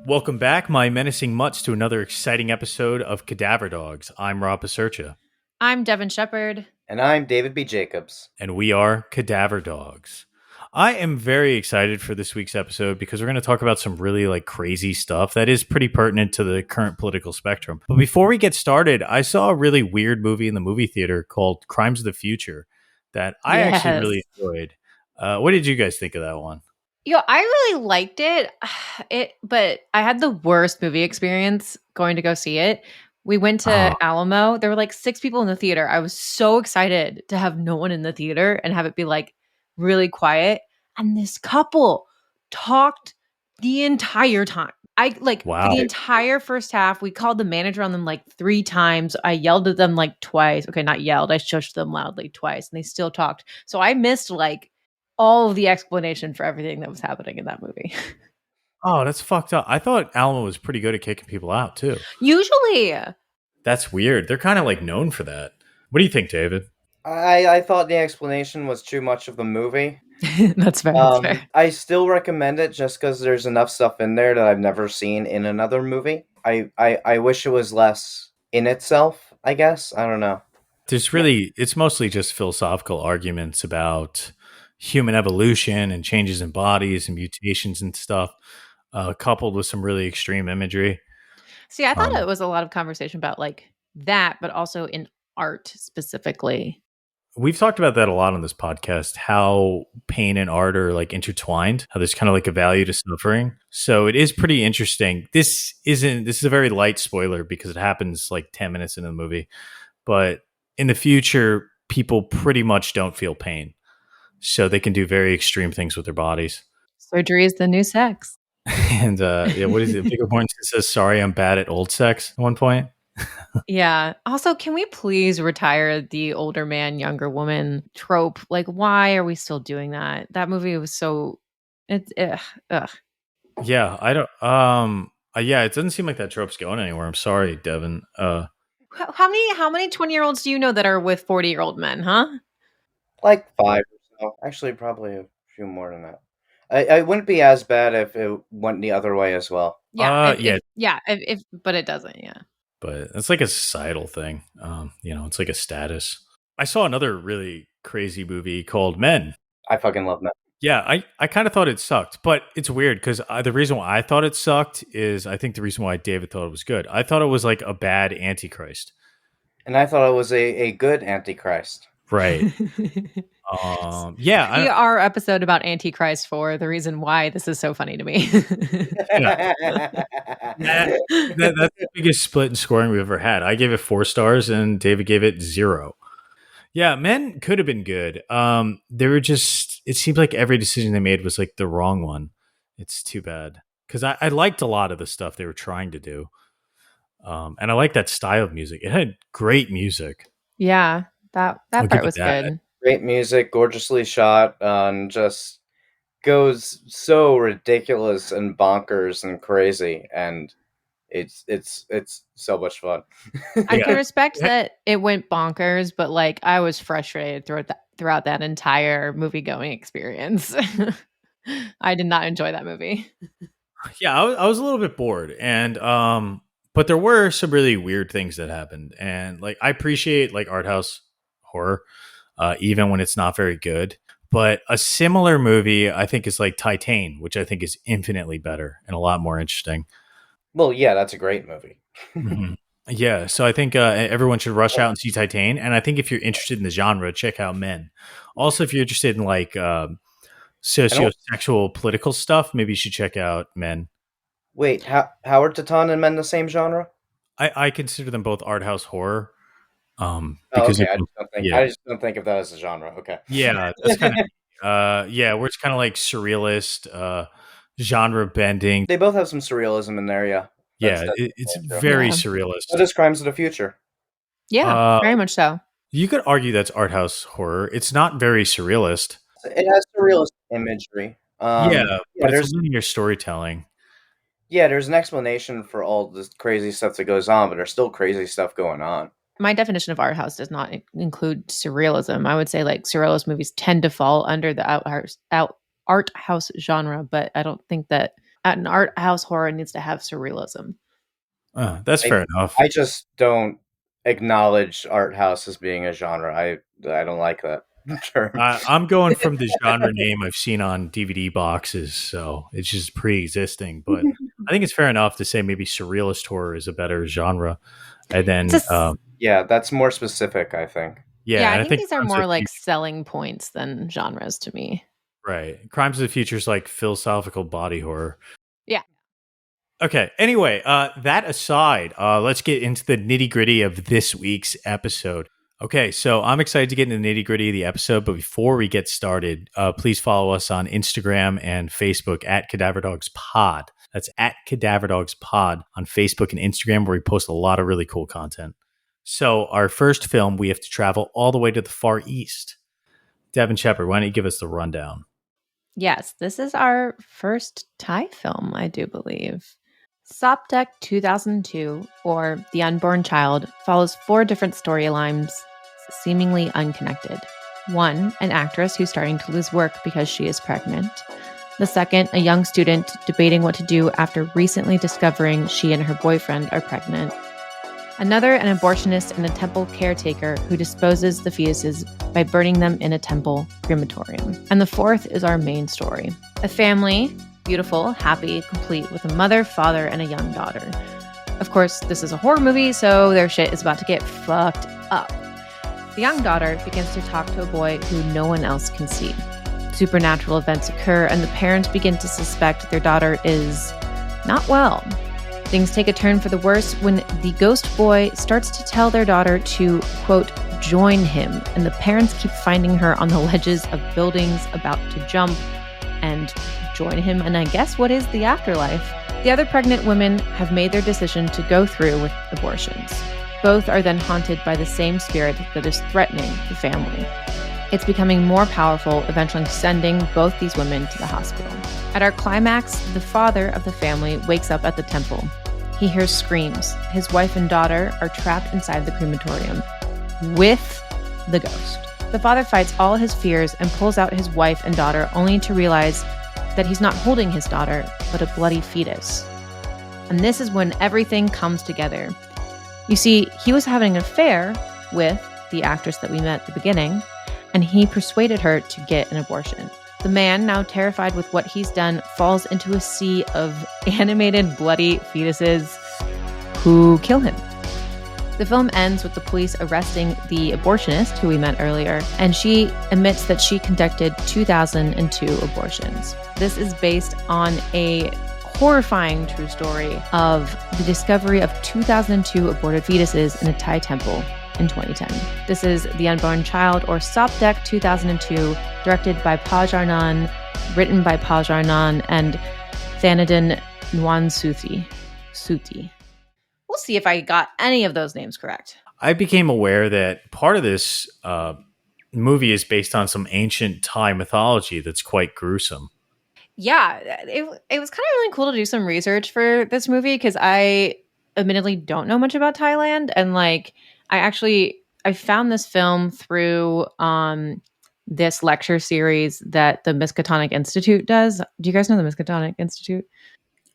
Welcome back, my menacing mutts, to another exciting episode of Cadaver Dogs. I'm Rob Pasercha. I'm Devin Shepard. And I'm David B. Jacobs. And we are Cadaver Dogs. I am very excited for this week's episode because we're going to talk about some really crazy stuff that is pretty pertinent to the current political spectrum. But before we get started, I saw a really weird movie in the movie theater called Crimes of the Future that I actually really enjoyed. What did you guys think of that one? I really liked it, but I had the worst movie experience going to go see it. We went to Alamo. There were 6 people in the theater. I was so excited to have no one in the theater and have it be really quiet. And this couple talked the entire time. For the entire first half, we called the manager on them 3 times. I yelled at them twice. Okay, not yelled. I shushed them loudly twice, and they still talked. So I missed all of the explanation for everything that was happening in that movie. Oh, that's fucked up. I thought Alamo was pretty good at kicking people out, too. Usually. That's weird. They're kind of known for that. What do you think, David? I thought the explanation was too much of the movie. That's fair. That's fair. I still recommend it just because there's enough stuff in there that I've never seen in another movie. I wish it was less in itself, I guess. I don't know. It's mostly just philosophical arguments about human evolution and changes in bodies and mutations and stuff, coupled with some really extreme imagery. See, I thought it was a lot of conversation about that, but also in art specifically. We've talked about that a lot on this podcast, how pain and art are intertwined, how there's kind of a value to suffering. So it is pretty interesting. This is a very light spoiler because it happens 10 minutes into the movie. But in the future, people pretty much don't feel pain. So they can do very extreme things with their bodies. Surgery is the new sex. And what is it? Viggo Mortensen says, "Sorry, I'm bad at old sex" at one point. Yeah. Also, can we please retire the older man, younger woman trope? Why are we still doing that? That movie was so... ugh. Yeah, I don't... yeah, it doesn't seem like that trope's going anywhere. I'm sorry, Devin. How many 20-year-olds do you know that are with 40-year-old men, huh? 5 or so. Actually, probably a few more than that. I wouldn't be as bad if it went the other way as well. Yeah. But it doesn't, yeah. But it's a societal thing. It's a status. I saw another really crazy movie called Men. I fucking love Men. Yeah, I kind of thought it sucked, but it's weird because the reason why I thought it sucked is I think the reason why David thought it was good. I thought it was a bad Antichrist. And I thought it was a good Antichrist. Right. Yeah. See our episode about Antichrist for the reason why this is so funny to me. That's the biggest split in scoring we've ever had. I gave it 4 stars and David gave it 0. Yeah, Men could have been good. It seemed like every decision they made was the wrong one. It's too bad. Because I liked a lot of the stuff they were trying to do. And I like that style of music. It had great music. Yeah, that part was good. Great music, gorgeously shot, and just goes so ridiculous and bonkers and crazy, and it's so much fun. I can respect that it went bonkers, but I was frustrated throughout that entire movie going experience. I did not enjoy that movie. Yeah, I was a little bit bored, and but there were some really weird things that happened, and I appreciate art house horror. Even when it's not very good. But a similar movie, I think, is Titane, which I think is infinitely better and a lot more interesting. Well, yeah, that's a great movie. Mm-hmm. Yeah, so I think everyone should rush out and see Titane. And I think if you're interested in the genre, check out Men. Also, if you're interested in socio-sexual political stuff, maybe you should check out Men. Wait, Howard Titan and Men the same genre? I consider them both art house horror. Because I just don't think of that as a genre. Okay. Yeah, that's kind of where it's kind of surrealist, genre bending. They both have some surrealism in there, yeah. It's very surrealist. So does Crimes of the Future. Yeah, very much so. You could argue that's art house horror. It's not very surrealist. It has surrealist imagery. But it's linear storytelling. Yeah, there's an explanation for all this crazy stuff that goes on, but there's still crazy stuff going on. My definition of art house does not include surrealism. I would say surrealist movies tend to fall under the art house genre, but I don't think that an art house horror needs to have surrealism. That's fair enough. I just don't acknowledge art house as being a genre. I don't like that term. I'm going from the genre name I've seen on DVD boxes, so it's just pre-existing. But I think it's fair enough to say maybe surrealist horror is a better genre. And then, yeah, that's more specific, I think. Yeah, I think these are more like selling points than genres to me. Right. Crimes of the Future is like philosophical body horror. Yeah. Okay. Anyway, that aside, let's get into the nitty gritty of this week's episode. Okay, so I'm excited to get into the nitty gritty of the episode, but before we get started, please follow us on Instagram and Facebook at Cadaver Dogs Pod. That's at Cadaver Dogs Pod on Facebook and Instagram, where we post a lot of really cool content. So our first film, we have to travel all the way to the Far East. Devin Shepard, why don't you give us the rundown? Yes, this is our first Thai film, I do believe. SOP DEK 2002, or The Unborn Child, follows 4 different storylines, seemingly unconnected. 1, an actress who's starting to lose work because she is pregnant. The second, a young student debating what to do after recently discovering she and her boyfriend are pregnant. Another, an abortionist and a temple caretaker who disposes the fetuses by burning them in a temple crematorium. And the fourth is our main story. A family, beautiful, happy, complete, with a mother, father, and a young daughter. Of course, this is a horror movie, so their shit is about to get fucked up. The young daughter begins to talk to a boy who no one else can see. Supernatural events occur, and the parents begin to suspect their daughter is not well. Things take a turn for the worse when the ghost boy starts to tell their daughter to, quote, join him, and the parents keep finding her on the ledges of buildings about to jump and join him, and I guess what is the afterlife? The other pregnant women have made their decision to go through with abortions. Both are then haunted by the same spirit that is threatening the family. It's becoming more powerful, eventually sending both these women to the hospital. At our climax, the father of the family wakes up at the temple. He hears screams. His wife and daughter are trapped inside the crematorium with the ghost. The father fights all his fears and pulls out his wife and daughter, only to realize that he's not holding his daughter, but a bloody fetus. And this is when everything comes together. You see, he was having an affair with the actress that we met at the beginning, and he persuaded her to get an abortion. The man, now terrified with what he's done, falls into a sea of animated, bloody fetuses who kill him. The film ends with the police arresting the abortionist who we met earlier, and she admits that she conducted 2002 abortions. This is based on a horrifying true story of the discovery of 2002 aborted fetuses in a Thai temple in 2010. This is The Unborn Child, or SOP DEK 2002, directed by Pajarnan, written by Pajarnan and Thalidomide Suti. We'll see if I got any of those names correct. I became aware that part of this movie is based on some ancient Thai mythology that's quite gruesome. Yeah, it was kind of really cool to do some research for this movie, because I admittedly don't know much about Thailand, and like I found this film through this lecture series that the Miskatonic Institute does. Do you guys know the Miskatonic Institute?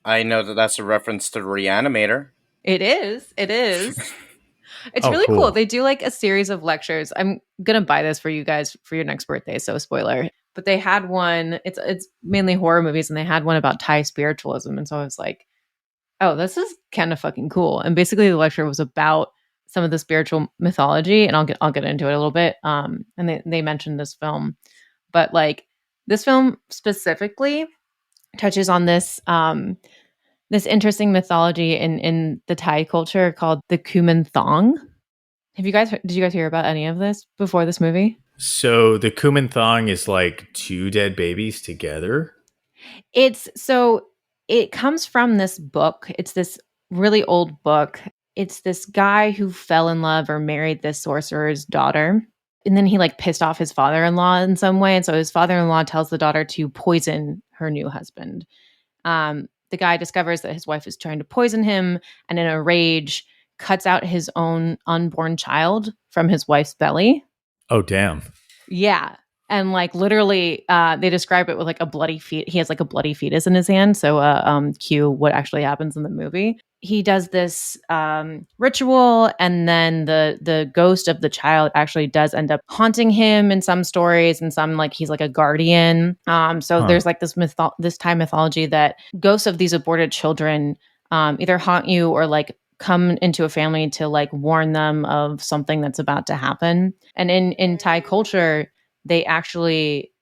I know that that's a reference to Reanimator. It is. It's really cool. They do like a series of lectures. I'm going to buy this for you guys for your next birthday, so spoiler. But they had one, it's mainly horror movies, and they had one about Thai spiritualism. And so I was like, oh, this is kind of fucking cool. And basically the lecture was about some of the spiritual mythology, and I'll get into it a little bit. And they mentioned this film. But like this film specifically touches on this this interesting mythology in the Thai culture called the Kuman Thong. Did you guys hear about any of this before this movie? So the Kuman Thong is like 2 dead babies together? It comes from this book. It's this really old book. It's this guy who fell in love or married this sorcerer's daughter. And then he like pissed off his father-in-law in some way. And so his father-in-law tells the daughter to poison her new husband. The guy discovers that his wife is trying to poison him, and in a rage cuts out his own unborn child from his wife's belly. Oh, damn. Yeah. And like literally, they describe it with like a bloody He has like a bloody fetus in his hand. So, cue what actually happens in the movie. He does this ritual, and then the ghost of the child actually does end up haunting him in some stories, and some like he's like a guardian. So there's like this Thai mythology that ghosts of these aborted children either haunt you or like come into a family to like warn them of something that's about to happen. And in Thai culture, they actually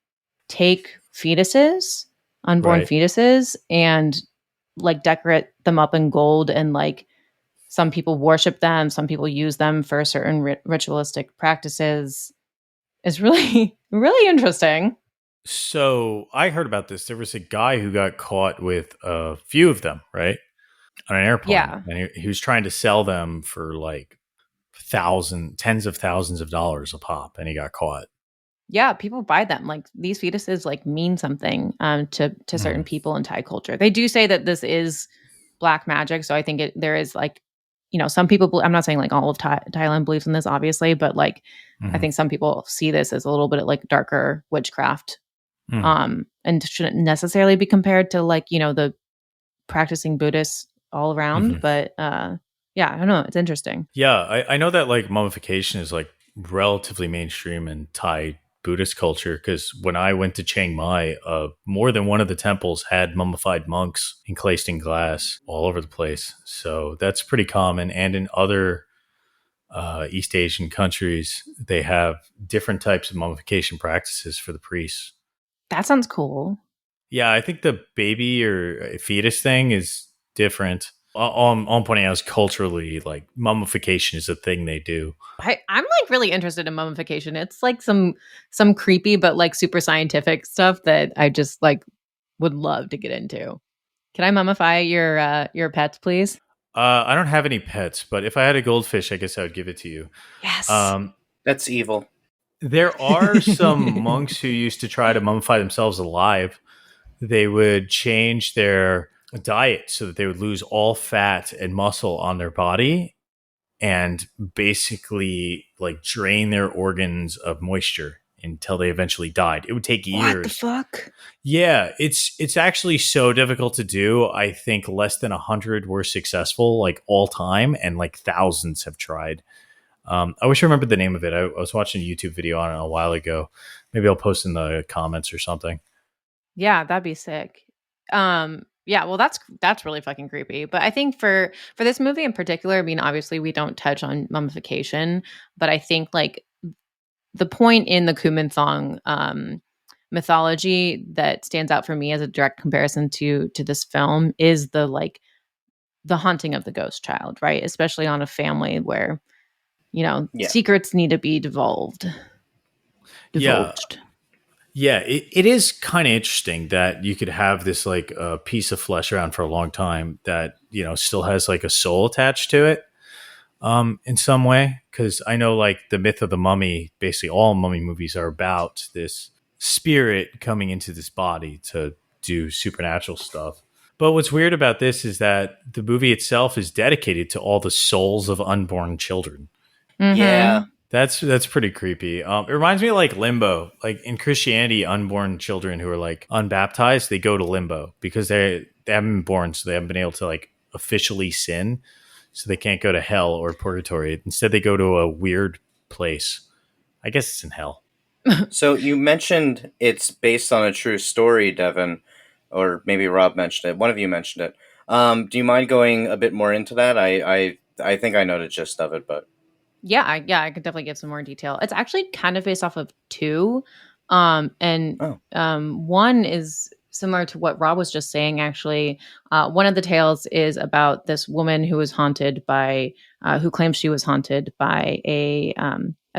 take fetuses, unborn Right. fetuses, and like decorate them up in gold, and like some people worship them, some people use them for certain ritualistic practices. It's really really interesting. So I heard about this. There was a guy who got caught with a few of them, right, on an airplane, Yeah. and he was trying to sell them for like tens of thousands of dollars a pop, and he got caught. Yeah, people buy them. Like these fetuses like mean something to certain Mm. people in Thai culture. They do say that this is black magic, so I think there is like, some people. I'm not saying like all of Thailand believes in this, obviously, but like I Mhm. think some people see this as a little bit like darker witchcraft, Mm. and shouldn't necessarily be compared to like the practicing Buddhists all around. Mhm. But yeah, I don't know. It's interesting. Yeah, I know that like mummification is like relatively mainstream in Thai Buddhist culture because when I went to Chiang Mai, more than one of the temples had mummified monks encased in glass all over the place. So that's pretty common. And in other East Asian countries, they have different types of mummification practices for the priests. That sounds cool. Yeah, I think the baby or fetus thing is different. All I'm pointing out is culturally, like mummification is a thing they do. I'm like really interested in mummification. It's like some creepy but like super scientific stuff that I just like would love to get into. Can I mummify your pets, please? I don't have any pets, but if I had a goldfish, I guess I would give it to you. Yes. Um, That's evil. there are some monks who used to try to mummify themselves alive. They would change their diet so that they would lose all fat and muscle on their body and basically like drain their organs of moisture until they eventually died. It would take What the years. fuck? Yeah, it's actually so difficult to do. I think less than 100 were successful, like all time, and like thousands have tried. I wish I remembered the name of it. I was watching a YouTube video on it a while ago. Maybe I'll post in the comments or something. Yeah, that'd be sick. Yeah, well that's really fucking creepy. But I think for this movie in particular, I mean, obviously we don't touch on mummification, but I think like the point in the Kuman song mythology that stands out for me as a direct comparison to this film is the like the haunting of the ghost child, right? Especially on a family where, Yeah. secrets need to be Yeah, divulged. yeah, it is kind of interesting that you could have this like a piece of flesh around for a long time that still has like a soul attached to it, in some way. Because I know like the myth of the mummy, basically all mummy movies are about this spirit coming into this body to do supernatural stuff. But what's weird about this is that the movie itself is dedicated to all the souls of unborn children. Yeah. Mm-hmm. That's pretty creepy. It reminds me of like limbo. Like in Christianity, unborn children who are like unbaptized, they go to limbo because they haven't been born, so they haven't been able to like officially sin, so they can't go to hell or purgatory. Instead, they go to a weird place. I guess it's in hell. So you mentioned it's based on a true story, Devin, or maybe Rob mentioned it. One of you mentioned it. Do you mind going a bit more into that? I think I know the gist of it, but Yeah, I could definitely give some more detail. It's actually kind of based off of two. And oh, one is similar to what Rob was just saying, actually. One of the tales is about this woman who was haunted by, who claims she was haunted by a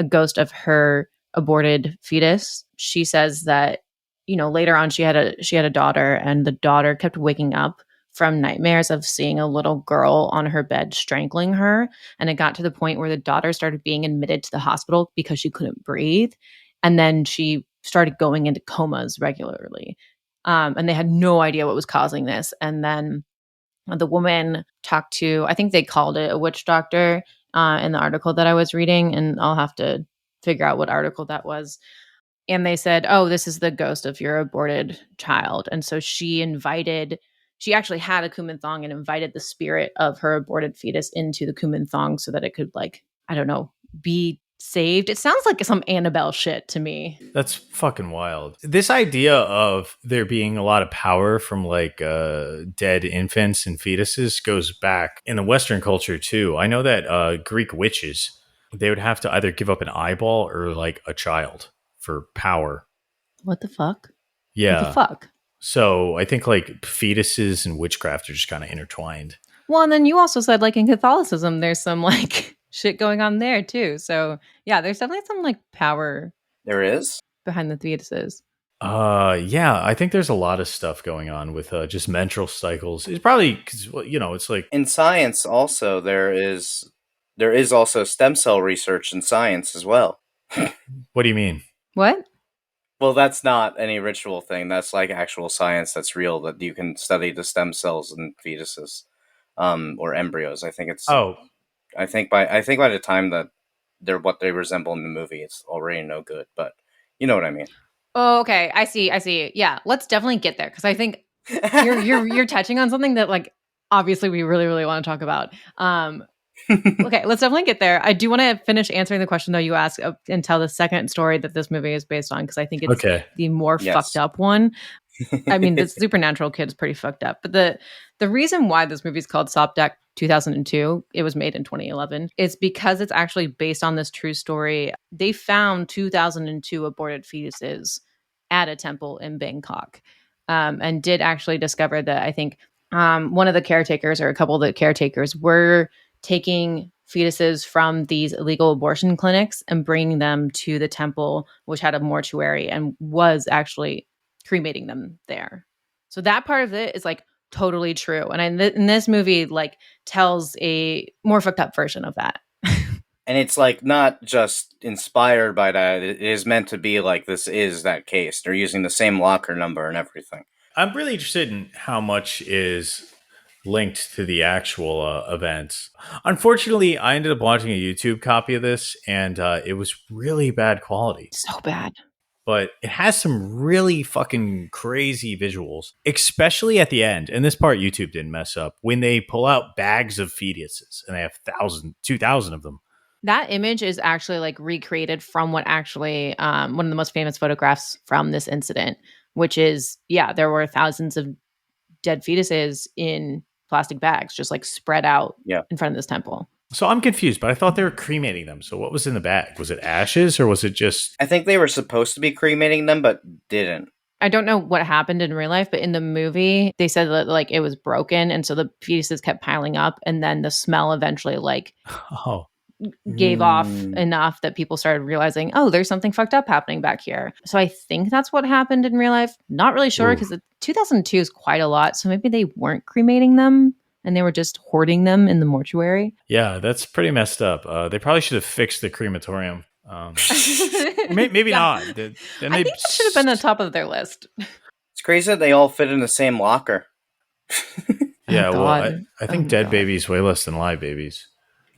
ghost of her aborted fetus. She says that, later on she had a daughter, and the daughter kept waking up from nightmares of seeing a little girl on her bed strangling her. And it got to the point where the daughter started being admitted to the hospital because she couldn't breathe. And then she started going into comas regularly. And they had no idea what was causing this. And then the woman talked to, I think they called it a witch doctor in the article that I was reading. And I'll have to figure out what article that was. and they said, "Oh, this is the ghost of your aborted child." And so she actually had a Kumanthong and invited the spirit of her aborted fetus into the Kumanthong so that it could, like, I don't know, be saved. It sounds like some Annabelle shit to me. That's fucking wild. This idea of there being a lot of power from like dead infants and fetuses goes back in the Western culture too. I know that Greek witches, they would have to either give up an eyeball or like a child for power. What the fuck? Yeah. What the fuck? So I think like fetuses and witchcraft are just kind of intertwined. Well, and then you also said like in Catholicism, there's some like shit going on there too. So yeah, there's definitely some like power. There is behind the fetuses. Yeah, I think there's a lot of stuff going on with just menstrual cycles. It's probably because, well, you know, it's like in science. Also, there is also stem cell research in science as well. What do you mean? What? Well, that's not any ritual thing. That's like actual science that's real, that you can study the stem cells in fetuses, or embryos. I think it's. Oh, I think by the time that they're what they resemble in the movie, it's already no good. But you know what I mean. Oh, okay. I see. Yeah, let's definitely get there because I think you're touching on something that like obviously we really really want to talk about. Okay, let's definitely get there. I do want to finish answering the question though you asked and tell the second story that this movie is based on because I think it's the more fucked up one. I mean, the supernatural kid is pretty fucked up, but the reason why this movie is called SOP DEK 2002, it was made in 2011, is because it's actually based on this true story. They found 2002 aborted fetuses at a temple in Bangkok, and did actually discover that I think one of the caretakers or a couple of the caretakers were taking fetuses from these illegal abortion clinics and bringing them to the temple, which had a mortuary and was actually cremating them there. So that part of it is like totally true. And in this movie, like tells a more fucked up version of that. And it's like not just inspired by that. It is meant to be like this is that case. They're using the same locker number and everything. I'm really interested in how much is linked to the actual events. Unfortunately, I ended up watching a YouTube copy of this, and it was really bad quality. So bad. But it has some really fucking crazy visuals, especially at the end. And this part YouTube didn't mess up when they pull out bags of fetuses, and they have 2,000 of them. That image is actually like recreated from what actually one of the most famous photographs from this incident, which is, yeah, there were thousands of dead fetuses in plastic bags, just like spread out in front of this temple. So I'm confused, but I thought they were cremating them. So what was in the bag? Was it ashes or was it just... I think they were supposed to be cremating them, but didn't. I don't know what happened in real life, but in the movie, they said that like it was broken. And so the fetuses kept piling up. And then the smell eventually like gave off enough that people started realizing, oh, there's something fucked up happening back here. So I think that's what happened in real life. Not really sure because 2002 is quite a lot. So maybe they weren't cremating them and they were just hoarding them in the mortuary. Yeah, that's pretty messed up. They probably should have fixed the crematorium. Maybe not. I think that should have been the top of their list. It's crazy that they all fit in the same locker. Yeah, well, I think dead babies way less than live babies.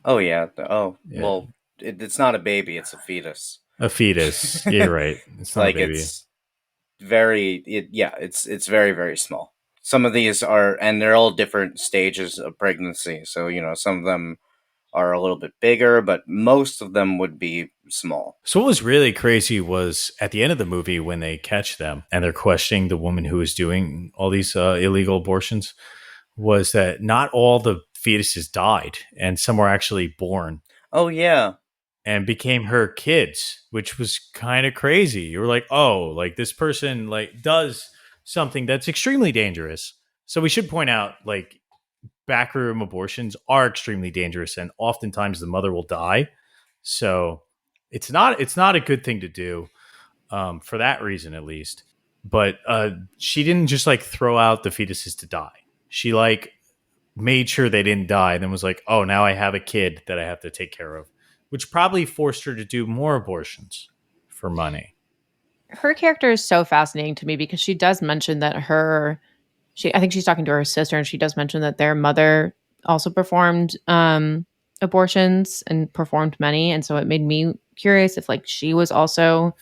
Oh, yeah. Well, it's not a baby, it's a fetus. A fetus. You're right. It's not like a baby. It's very, very small. Some of these are, and they're all different stages of pregnancy. So, you know, some of them are a little bit bigger, but most of them would be small. So what was really crazy was at the end of the movie when they catch them and they're questioning the woman who is doing all these illegal abortions, was that not all the fetuses died and some were actually born. Oh, yeah. And became her kids, which was kind of crazy. You were like, oh, like this person like does something that's extremely dangerous. So we should point out like backroom abortions are extremely dangerous and oftentimes the mother will die. So it's not a good thing to do for that reason, at least. But she didn't just like throw out the fetuses to die. She like made sure they didn't die and then was like, oh, now I have a kid that I have to take care of, which probably forced her to do more abortions for money. Her character is so fascinating to me because she does mention that I think she's talking to her sister and she does mention that their mother also performed abortions and performed many. And so it made me curious if like she was also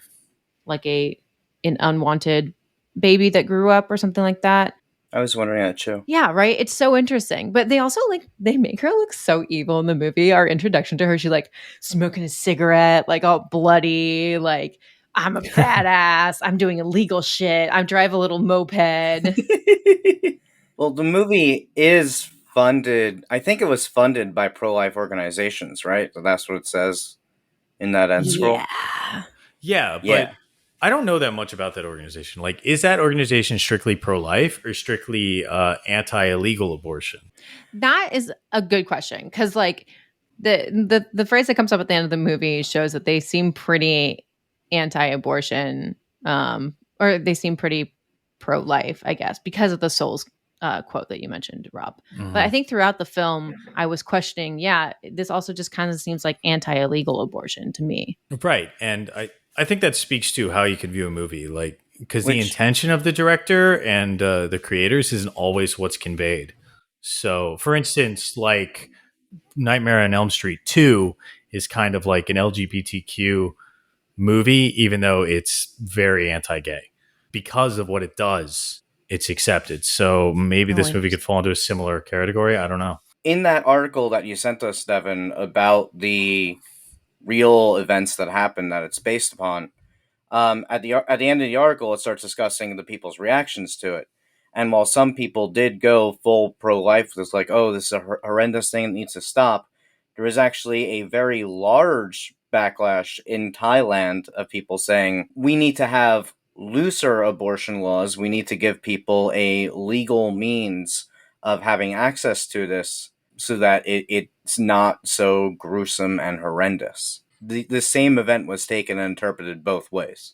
like an unwanted baby that grew up or something like that. I was wondering that too. Yeah, right. It's so interesting. But they also like they make her look so evil in the movie. Our introduction to her, she's like smoking a cigarette, like all bloody, like I'm a badass. I'm doing illegal shit. I drive a little moped. Well, the movie is funded. I think it was funded by pro-life organizations, right? So that's what it says in that end scroll. Yeah. Yeah, but Yeah. I don't know that much about that organization. Like, is that organization strictly pro-life or strictly anti-illegal abortion? That is a good question because, like, the phrase that comes up at the end of the movie shows that they seem pretty anti-abortion, or they seem pretty pro-life, I guess, because of the Souls quote that you mentioned, Rob. But I think throughout the film, I was questioning, yeah, this also just kind of seems like anti-illegal abortion to me. Right. And I think that speaks to how you can view a movie. Like, because the Which, intention of the director and the creators isn't always what's conveyed. So, for instance, like Nightmare on Elm Street 2 is kind of like an LGBTQ movie, even though it's very anti gay. Because of what it does, it's accepted. So maybe Oh, this movie could interesting. fall into a similar category. I don't know. in that article that you sent us, Devin, about the real events that happened that it's based upon, at the end of the article, it starts discussing the people's reactions to it. And while some people did go full pro-life, it's like, oh, this is a horrendous thing that needs to stop, there is actually a very large backlash in Thailand of people saying we need to have looser abortion laws. We need to give people a legal means of having access to this so that it's not so gruesome and horrendous. The same event was taken and interpreted both ways.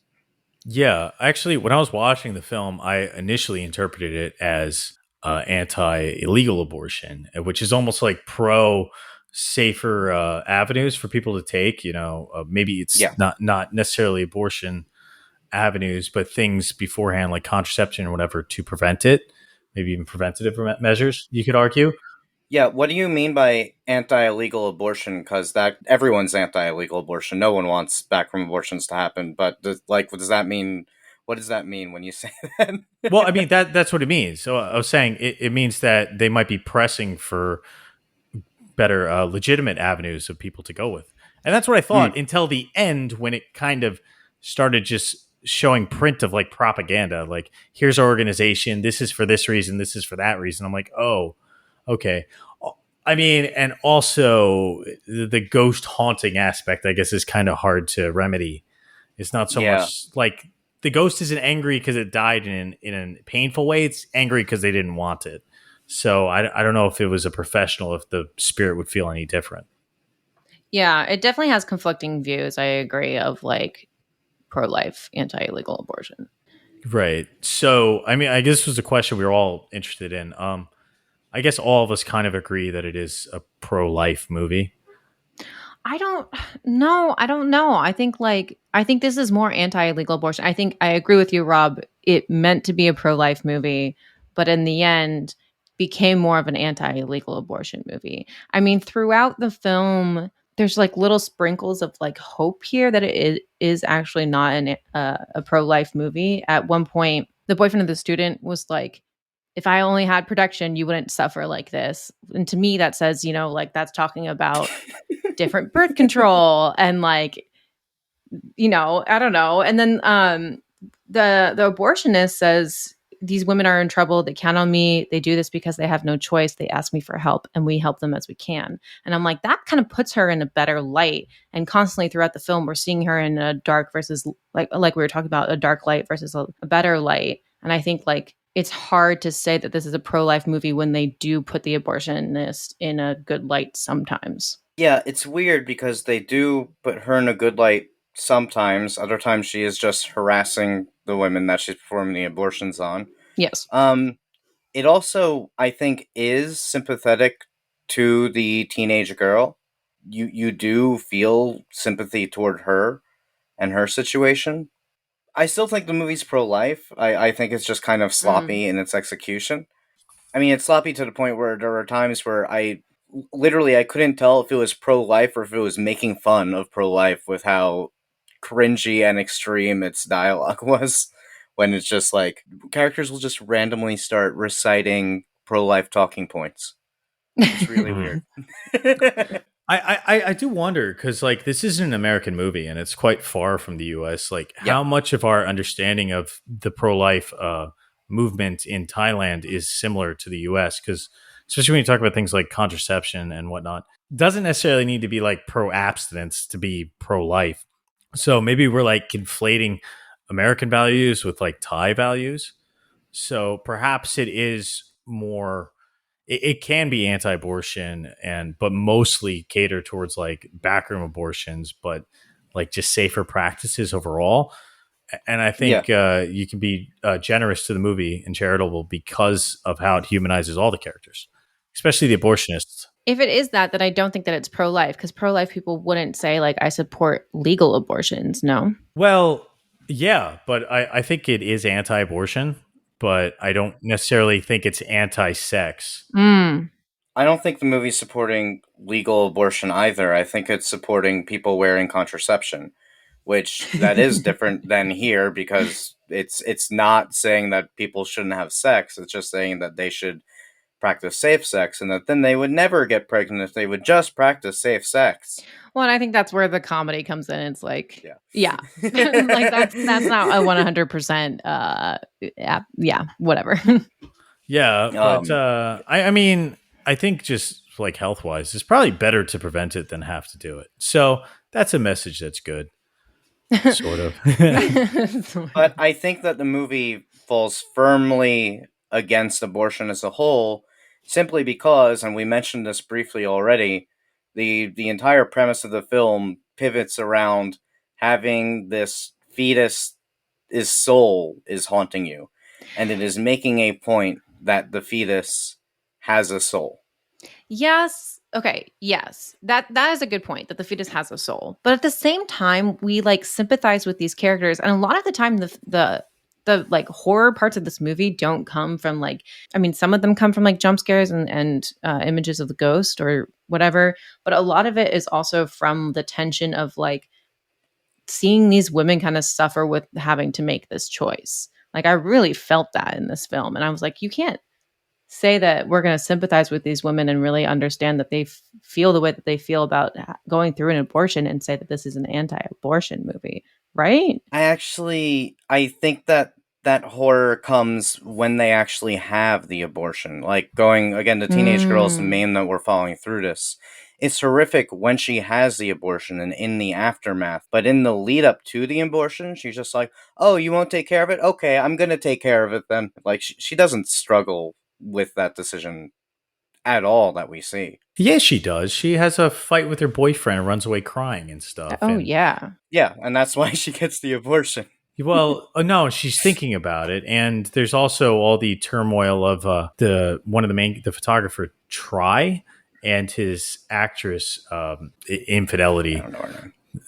Yeah, actually, when I was watching the film, I initially interpreted it as anti-illegal abortion, which is almost like pro safer avenues for people to take. You know, maybe Yeah. it's not necessarily abortion avenues, but things beforehand like contraception or whatever to prevent it. Maybe even preventative measures. You could argue. Yeah, what do you mean by anti-illegal abortion? Because that everyone's anti-illegal abortion. No one wants backroom abortions to happen. But what does that mean? What does that mean when you say that? Well, I mean that's what it means. So I was saying it means that they might be pressing for better legitimate avenues of people to go with. And that's what I thought until the end when it kind of started just showing print of like propaganda. Like, here's our organization. This is for this reason. This is for that reason. I'm like, oh, okay. I mean, and also the ghost haunting aspect, I guess, is kind of hard to remedy. It's not so Yeah. much like the ghost isn't angry because it died in a painful way. It's angry because they didn't want it. So I don't know if it was a professional, if the spirit would feel any different. Yeah, it definitely has conflicting views. I agree of like pro-life, anti-illegal abortion. Right. So, I mean, I guess this was a question we were all interested in. I guess all of us kind of agree that it is a pro-life movie. I don't know. I don't know. I think this is more anti-illegal abortion. I think I agree with you, Rob. It meant to be a pro-life movie, but in the end became more of an anti-illegal abortion movie. I mean, throughout the film, there's like little sprinkles of like hope here that is actually not a pro-life movie. At one point, the boyfriend of the student was like, if I only had protection, you wouldn't suffer like this. And to me, that says, you know, like that's talking about different birth control and like, you know, I don't know. And then the abortionist says these women are in trouble. They count on me. They do this because they have no choice. They ask me for help and we help them as we can. And I'm like, that kind of puts her in a better light. And constantly throughout the film, we're seeing her in a dark versus like we were talking about a dark light versus a better light. And I think like it's hard to say that this is a pro-life movie when they do put the abortionist in a good light sometimes. Yeah, it's weird because they do put her in a good light sometimes. Other times she is just harassing the women that she's performing the abortions on. Yes. It also, I think, is sympathetic to the teenage girl. You do feel sympathy toward her and her situation. I still think the movie's pro-life. I think it's just kind of sloppy in its execution. I mean, it's sloppy to the point where there are times where I couldn't tell if it was pro-life or if it was making fun of pro-life with how cringy and extreme its dialogue was, when it's just like characters will just randomly start reciting pro-life talking points. It's really weird. I do wonder because like this is an American movie and it's quite far from the U.S. Like Yep. how much of our understanding of the pro-life movement in Thailand is similar to the U.S. Because especially when you talk about things like contraception and whatnot, doesn't necessarily need to be like pro-abstinence to be pro-life. So maybe we're like conflating American values with like Thai values. So perhaps it is more it can be anti-abortion and but mostly cater towards like backroom abortions, but like just safer practices overall. And I think you can be generous to the movie and charitable because of how it humanizes all the characters, especially the abortionists. If it is that, then I don't think that it's pro-life, because pro-life people wouldn't say like I support legal abortions. No. Well, yeah, but I think it is anti-abortion, but I don't necessarily think it's anti-sex. Mm. I don't think the movie's supporting legal abortion either. I think it's supporting people wearing contraception, which that is different than here, because it's not saying that people shouldn't have sex. It's just saying that they should practice safe sex, and that then they would never get pregnant if they would just practice safe sex. Well, and I think that's where the comedy comes in. It's like, Yeah. like that's not a 100%. Yeah, whatever. Yeah, but I mean, I think just like health wise, it's probably better to prevent it than have to do it. So that's a message that's good, sort of. But I think that the movie falls firmly against abortion as a whole, simply because, and we mentioned this briefly already, the entire premise of the film pivots around having this fetus, his soul is haunting you, and it is making a point that the fetus has a soul. Yes. Okay. Yes. That is a good point, that the fetus has a soul. But at the same time, we like sympathize with these characters, and a lot of the time, the like horror parts of this movie don't come from like, I mean, some of them come from like jump scares and images of the ghost or whatever, but a lot of it is also from the tension of like seeing these women kind of suffer with having to make this choice. Like I really felt that in this film, and I was like, you can't say that we're going to sympathize with these women and really understand that they feel the way that they feel about going through an abortion and say that this is an anti-abortion movie, right? I think that horror comes when they actually have the abortion. Like, going again, the teenage girl is the main that we're following through this. It's horrific when she has the abortion and in the aftermath, but in the lead up to the abortion, she's just like, "Oh, you won't take care of it? Okay, I'm gonna take care of it then." Like, she doesn't struggle with that decision at all that we see. Yeah, she does. She has a fight with her boyfriend and runs away crying and stuff. Oh, and, yeah. Yeah, and that's why she gets the abortion. Well, no, she's thinking about it, and there's also all the turmoil of the photographer Try and his actress infidelity. I don't know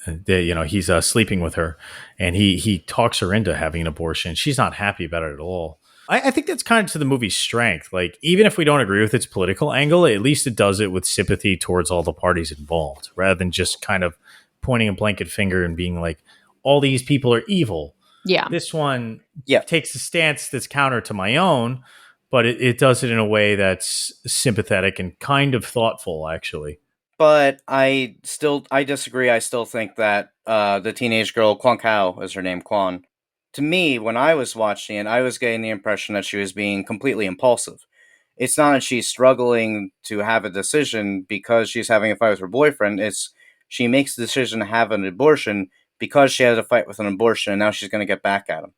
her name. He's sleeping with her, and he talks her into having an abortion. She's not happy about it at all. I think that's kind of to the movie's strength. Like, even if we don't agree with its political angle, at least it does it with sympathy towards all the parties involved, rather than just kind of pointing a blanket finger and being like, all these people are evil. Yeah. This one takes a stance that's counter to my own, but it does it in a way that's sympathetic and kind of thoughtful, actually. But I disagree. I still think that the teenage girl, Kwan Kao is her name, Kwan. To me, when I was watching it, I was getting the impression that she was being completely impulsive. It's not that she's struggling to have a decision because she's having a fight with her boyfriend. It's she makes the decision to have an abortion because she had a fight with an abortion, and now she's going to get back at him.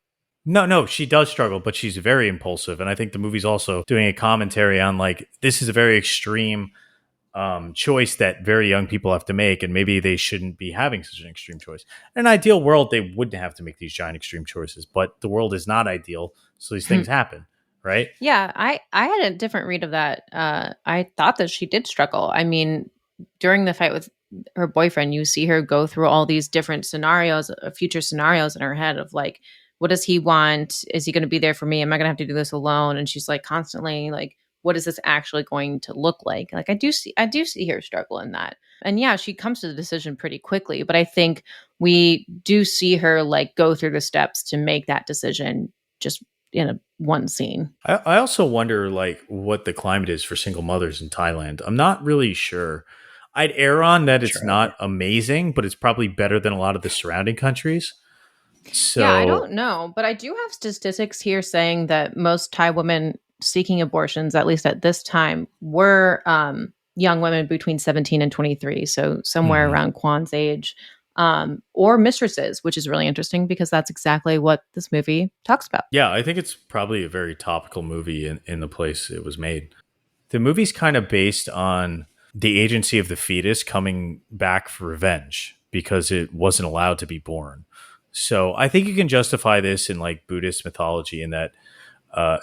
No, she does struggle, but she's very impulsive. And I think the movie's also doing a commentary on, like, this is a very extreme choice that very young people have to make, and maybe they shouldn't be having such an extreme choice. In an ideal world, they wouldn't have to make these giant extreme choices, but the world is not ideal, so these things happen, right? Yeah, I had a different read of that. I thought that she did struggle. I mean, during the fight with her boyfriend, you see her go through all these different scenarios, future scenarios in her head of like, what does he want? Is he going to be there for me? Am I going to have to do this alone? And she's like constantly like what is this actually going to look like? Like I do see her struggle in that. And yeah, she comes to the decision pretty quickly, but I think we do see her like go through the steps to make that decision just in one scene. I also wonder like what the climate is for single mothers in Thailand. I'm not really sure. I'd err on that it's Sure. not amazing, but it's probably better than a lot of the surrounding countries. Yeah, I So don't know, but I do have statistics here saying that most Thai women seeking abortions, at least at this time, were young women between 17 and 23, so somewhere mhm. around Kwan's age, or mistresses, which is really interesting because that's exactly what this movie talks about. Yeah, I think it's probably a very topical movie in the place it was made. The movie's kind of based on the agency of the fetus coming back for revenge because it wasn't allowed to be born. So I think you can justify this in like Buddhist mythology in that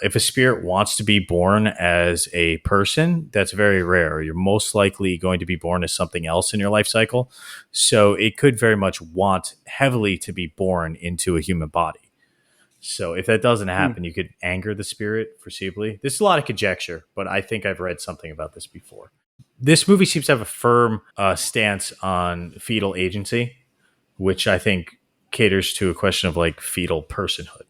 if a spirit wants to be born as a person, that's very rare. You're most likely going to be born as something else in your life cycle. So it could very much want heavily to be born into a human body. So if that doesn't Hmm. happen, you could anger the spirit foreseeably. This is a lot of conjecture, but I think I've read something about this before. This movie seems to have a firm stance on fetal agency, which I think caters to a question of like fetal personhood.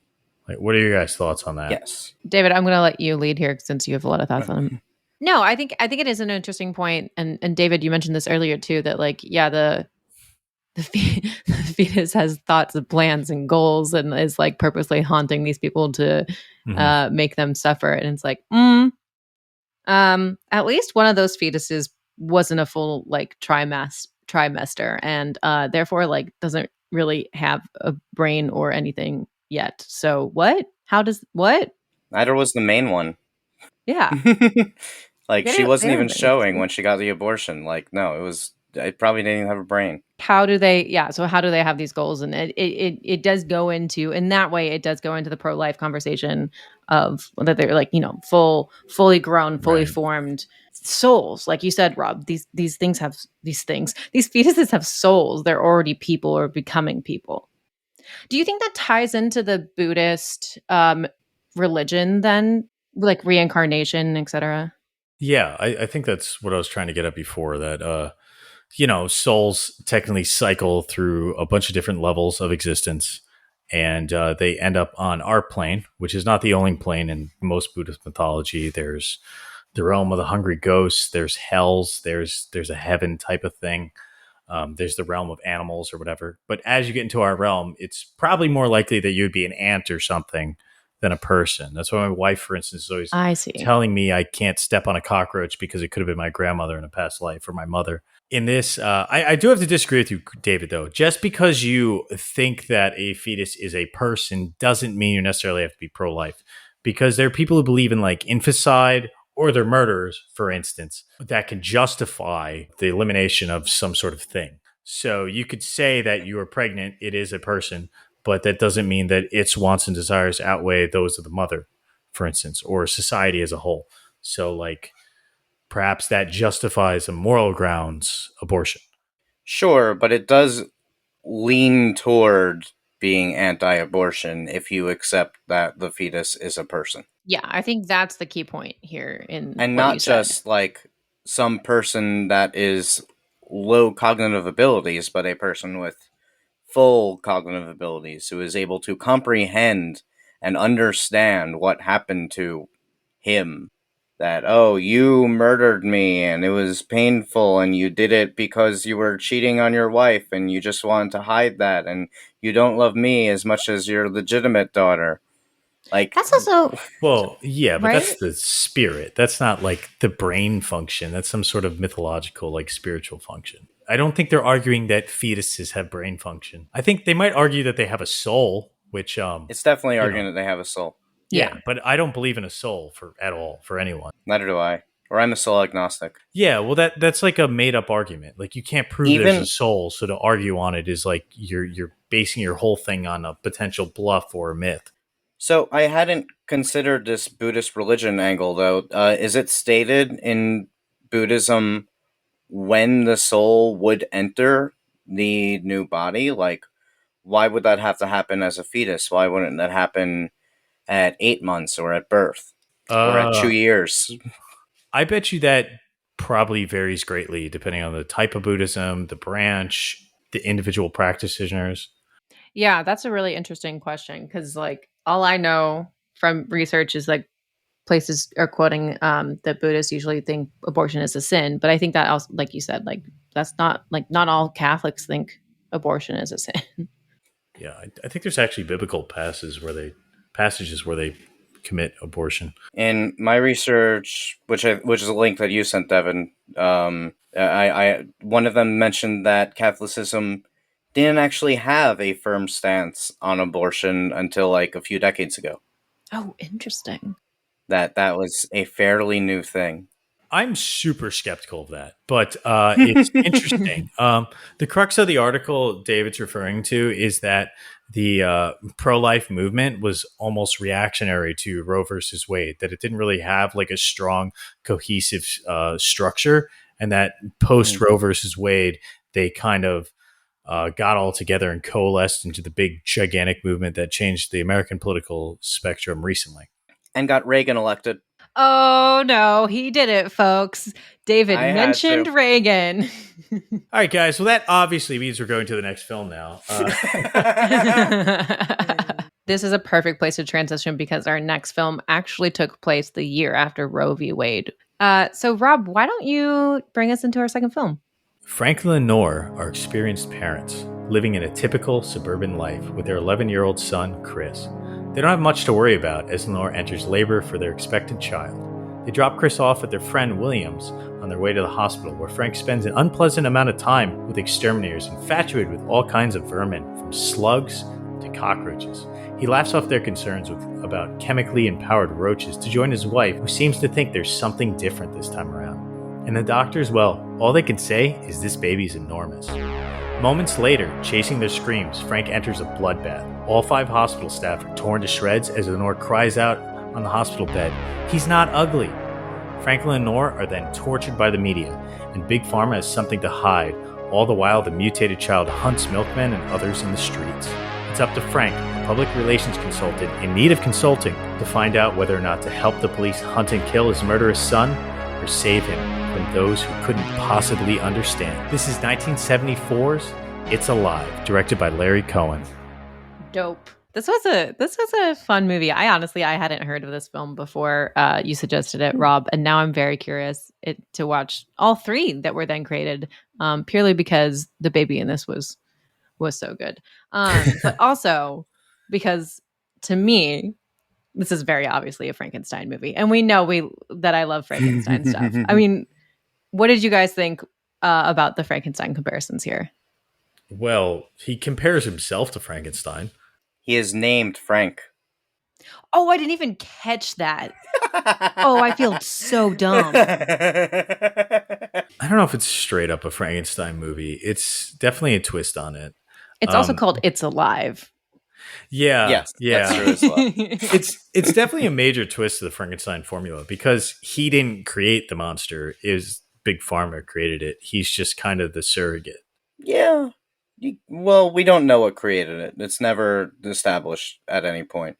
Like, what are your guys' thoughts on that? Yes. David, I'm going to let you lead here since you have a lot of thoughts on them. No, I think it is an interesting point, and David, you mentioned this earlier too, that like yeah, the fetus has thoughts and plans and goals and is like purposely haunting these people to Mhm. make them suffer, and it's like at least one of those fetuses wasn't a full like trimester, and therefore like doesn't really have a brain or anything yet. So what Neither was the main one. yeah. Like They she didn't, wasn't they even didn't make showing it. when she got the abortion. Like no, it was. It probably didn't even have a brain. How do they so how do they have these goals? And it does go into, in that way it does go into the pro-life conversation of that they're like, fully grown, fully Right. formed souls. Like you said, Rob, these fetuses have souls. They're already people or becoming people. Do you think that ties into the Buddhist religion then, like reincarnation, etc.? Yeah, I think that's what I was trying to get at before. That souls technically cycle through a bunch of different levels of existence, and they end up on our plane, which is not the only plane in most Buddhist mythology. There's the realm of the hungry ghosts. There's hells. There's a heaven type of thing. There's the realm of animals or whatever. But as you get into our realm, it's probably more likely that you'd be an ant or something than a person. That's why my wife, for instance, is always I see. telling me I can't step on a cockroach because it could have been my grandmother in a past life or my mother. In this, I do have to disagree with you, David, though. Just because you think that a fetus is a person doesn't mean you necessarily have to be pro life. Because there are people who believe in like infanticide or they're murderers, for instance, that can justify the elimination of some sort of thing. So you could say that you are pregnant, it is a person, but that doesn't mean that its wants and desires outweigh those of the mother, for instance, or society as a whole. So, like, perhaps that justifies a moral grounds abortion. Sure, but it does lean toward being anti-abortion if you accept that the fetus is a person. Yeah, I think that's the key point here in And what you not said. just like some person that is low cognitive abilities, but a person with full cognitive abilities who is able to comprehend and understand what happened to him. That, oh, you murdered me and it was painful and you did it because you were cheating on your wife and you just wanted to hide that and you don't love me as much as your legitimate daughter. Like, That's also Well, yeah, but right. that's the spirit. That's not like the brain function. That's some sort of mythological, like spiritual function. I don't think they're arguing that fetuses have brain function. I think they might argue that they have a soul, which, it's definitely you arguing know, that they have a soul. Yeah. yeah, but I don't believe in a soul for at all for anyone. Neither do I. Or I'm a soul agnostic. Yeah, well, that's like a made up argument. Like you can't prove there's a Even soul, so to argue on it is like you're basing your whole thing on a potential bluff or a myth. so, I hadn't considered this Buddhist religion angle though. Is it stated in Buddhism when the soul would enter the new body? Like, why would that have to happen as a fetus? Why wouldn't that happen at 8 months or at birth? or at 2 years? I bet you that probably varies greatly depending on the type of Buddhism, the branch, the individual practitioners. Yeah, that's a really interesting question because, like, all I know from research is like places are quoting that Buddhists usually think abortion is a sin, but I think that also, like you said, like that's not like not all Catholics think abortion is a sin. Yeah, I think there's actually biblical passages where they commit abortion. In my research, which is a link that you sent, Devin, I one of them mentioned that Catholicism didn't actually have a firm stance on abortion until like a few decades ago. Oh, interesting. That was a fairly new thing. I'm super skeptical of that, but it's interesting. The crux of the article David's referring to is that the pro-life movement was almost reactionary to Roe versus Wade, that it didn't really have like a strong, cohesive structure, and that post Roe versus Wade, they kind of got all together and coalesced into the big, gigantic movement that changed the American political spectrum recently. And got Reagan elected. Oh no, he did it, folks. David I had mentioned to. Reagan. All right, guys. Well, that obviously means we're going to the next film now. This is a perfect place to transition because our next film actually took place the year after Roe v. Wade. So, Rob, why don't you bring us into our second film? Franklin and Nor are experienced parents living in a typical suburban life with their 11-year-old son, Chris. They don't have much to worry about as Nor enters labor for their expected child. They drop Chris off at their friend Williams on their way to the hospital, where Frank spends an unpleasant amount of time with exterminators infatuated with all kinds of vermin, from slugs to cockroaches. He laughs off their concerns about chemically empowered roaches to join his wife, who seems to think there's something different this time around. And the doctors, well, all they can say is this baby's enormous. Moments later, chasing their screams, Frank enters a bloodbath. All 5 hospital staff are torn to shreds as Nor cries out on the hospital bed, "He's not ugly." Franklin and Nor are then tortured by the media, and Big Pharma has something to hide. All the while, the mutated child hunts milkmen and others in the streets. It's up to Frank, a public relations consultant in need of consulting, to find out whether or not to help the police hunt and kill his murderous son, or save him from those who couldn't possibly understand. This is 1974's It's Alive, directed by Larry Cohen. Dope. This was a fun movie. I hadn't heard of this film before you suggested it, Rob, and now I'm very curious to watch all 3 that were then created, purely because the baby in this was so good, but also because to me this is very obviously a Frankenstein movie, and we know that I love Frankenstein stuff. I mean, what did you guys think about the Frankenstein comparisons here? Well, he compares himself to Frankenstein. He is named Frank. Oh, I didn't even catch that. Oh, I feel so dumb. I don't know if it's straight up a Frankenstein movie. It's definitely a twist on it. It's also called It's Alive. Yeah. Yes, yeah. that's true as well. It's definitely a major twist to the Frankenstein formula because he didn't create the monster. It was Big Pharma created it. He's just kind of the surrogate. Yeah. Well, we don't know what created it. It's never established at any point.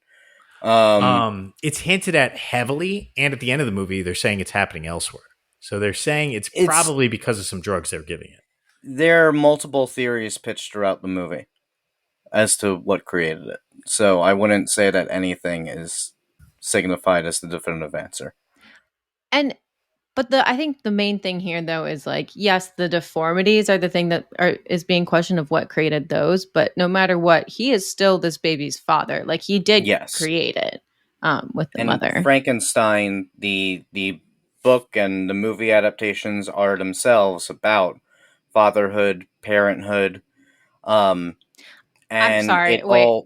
It's hinted at heavily, and at the end of the movie, they're saying it's happening elsewhere. So they're saying it's probably because of some drugs they're giving it. There are multiple theories pitched throughout the movie as to what created it. So I wouldn't say that anything is signified as the definitive answer. But I think the main thing here, though, is like, yes, the deformities are the thing that is being questioned of what created those. But no matter what, he is still this baby's father. Like, he did create it with the mother. Frankenstein, the book and the movie adaptations are themselves about fatherhood, parenthood. And I'm sorry. Wait.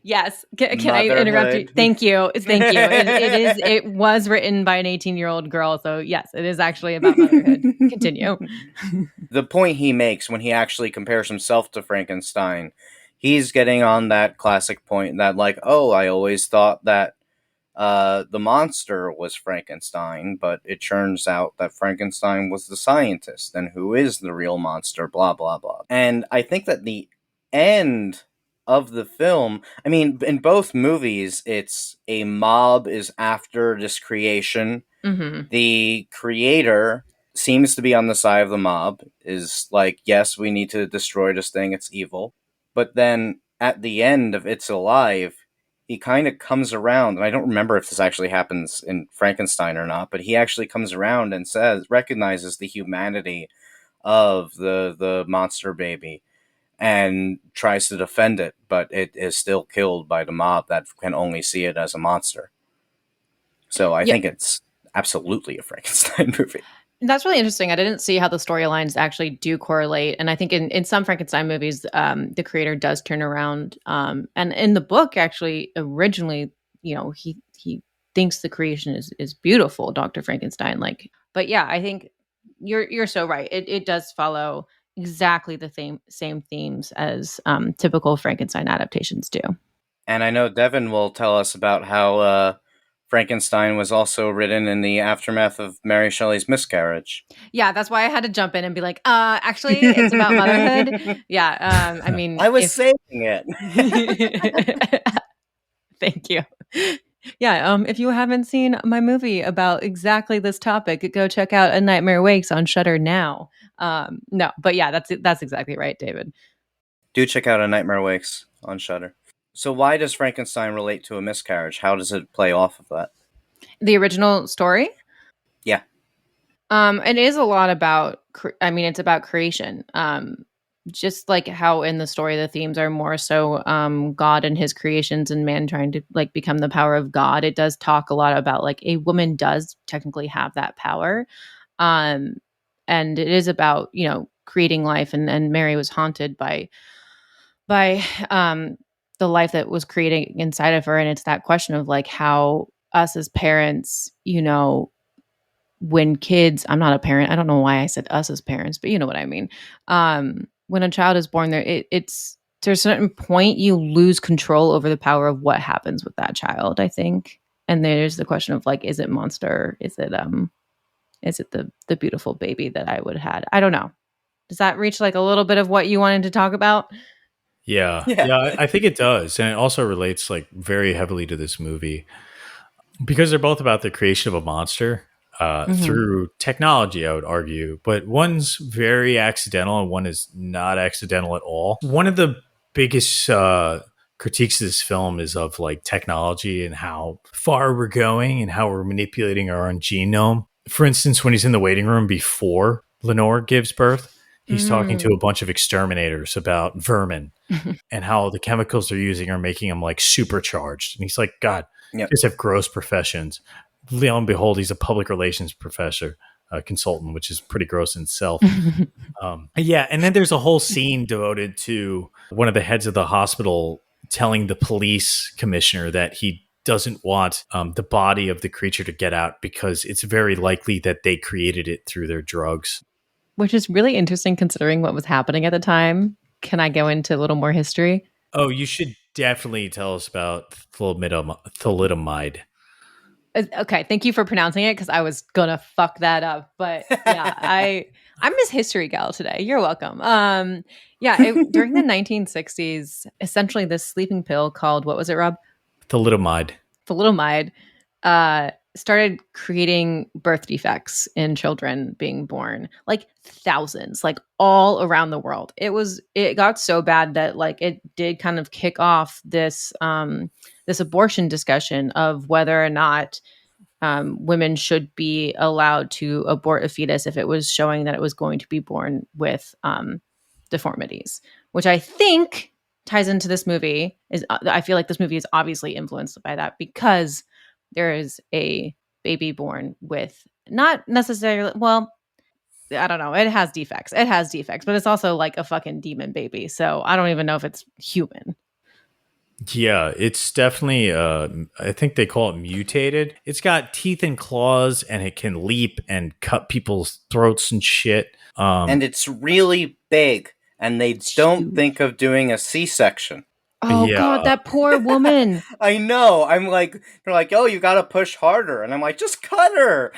Yes. Can I interrupt you? Thank you. It was written by an 18-year-old girl. So yes, it is actually about motherhood. Continue. The point he makes when he actually compares himself to Frankenstein, he's getting on that classic point that like, oh, I always thought that the monster was Frankenstein, but it turns out that Frankenstein was the scientist, and who is the real monster, blah, blah, blah. And I think that the end of the film, I mean, in both movies, it's a mob is after this creation. Mm-hmm. The creator seems to be on the side of the mob, is like, yes, we need to destroy this thing, it's evil. But then at the end of It's Alive, he kind of comes around, and I don't remember if this actually happens in Frankenstein or not, but he actually comes around and recognizes the humanity of the monster baby and tries to defend it, but it is still killed by the mob that can only see it as a monster. So I think it's absolutely a Frankenstein movie. That's really interesting. I didn't see how the storylines actually do correlate. And I think in some Frankenstein movies, the creator does turn around. And in the book, actually, originally, he thinks the creation is beautiful, Dr. Frankenstein. But yeah, I think you're so right. It does follow exactly the same themes as typical Frankenstein adaptations do. And I know Devin will tell us about how Frankenstein was also written in the aftermath of Mary Shelley's miscarriage. Yeah, that's why I had to jump in and be like, actually, it's about motherhood. Yeah, I mean, I was saying it. Thank you. Yeah, if you haven't seen my movie about exactly this topic, go check out A Nightmare Wakes on Shudder now. No, but yeah, that's exactly right, David. Do check out A Nightmare Wakes on Shudder. So why does Frankenstein relate to a miscarriage? How does it play off of that? The original story? Yeah. It is a lot about, it's about creation. Just like how in the story, the themes are more so God and his creations and man trying to like become the power of God. It does talk a lot about like a woman does technically have that power. And it is about, creating life. And Mary was haunted by the life that was creating inside of her. And it's that question of like how us as parents, when kids, I'm not a parent, I don't know why I said us as parents, but you know what I mean. When a child is born, it's to a certain point you lose control over the power of what happens with that child, I think. And there's the question of like, is it monster? Is it the beautiful baby that I would have had? I don't know. Does that reach like a little bit of what you wanted to talk about? Yeah, I think it does, and it also relates like very heavily to this movie because they're both about the creation of a monster through technology, I would argue, but one's very accidental and one is not accidental at all. One of the biggest critiques of this film is of like technology and how far we're going and how we're manipulating our own genome. For instance, when he's in the waiting room before Lenore gives birth, he's talking to a bunch of exterminators about vermin and how the chemicals they're using are making them like supercharged. And he's like, God, you just have gross professions. Lo and behold, he's a public relations professor, consultant, which is pretty gross in itself. Yeah. And then there's a whole scene devoted to one of the heads of the hospital telling the police commissioner that he doesn't want the body of the creature to get out because it's very likely that they created it through their drugs. Which is really interesting considering what was happening at the time. Can I go into a little more history? Oh, you should definitely tell us about thalidomide. Okay, thank you for pronouncing it because I was gonna fuck that up. But yeah, I'm Miss History Gal today. You're welcome. During the 1960s, essentially this sleeping pill called, what was it, Rob? Thalidomide. Thalidomide started creating birth defects in children being born, like thousands, like all around the world. It got so bad that like it did kind of kick off this this abortion discussion of whether or not women should be allowed to abort a fetus if it was showing that it was going to be born with deformities, which I think ties into this movie. I feel like this movie is obviously influenced by that because there is a baby born with not necessarily, well, I don't know. It has defects, but it's also like a fucking demon baby. So I don't even know if it's human. Yeah, it's definitely, I think they call it mutated. It's got teeth and claws and it can leap and cut people's throats and shit. And it's really big and they don't think of doing a C-section. Oh God, that poor woman. I know. I'm like, they're like, oh, you got to push harder. And I'm like, just cut her.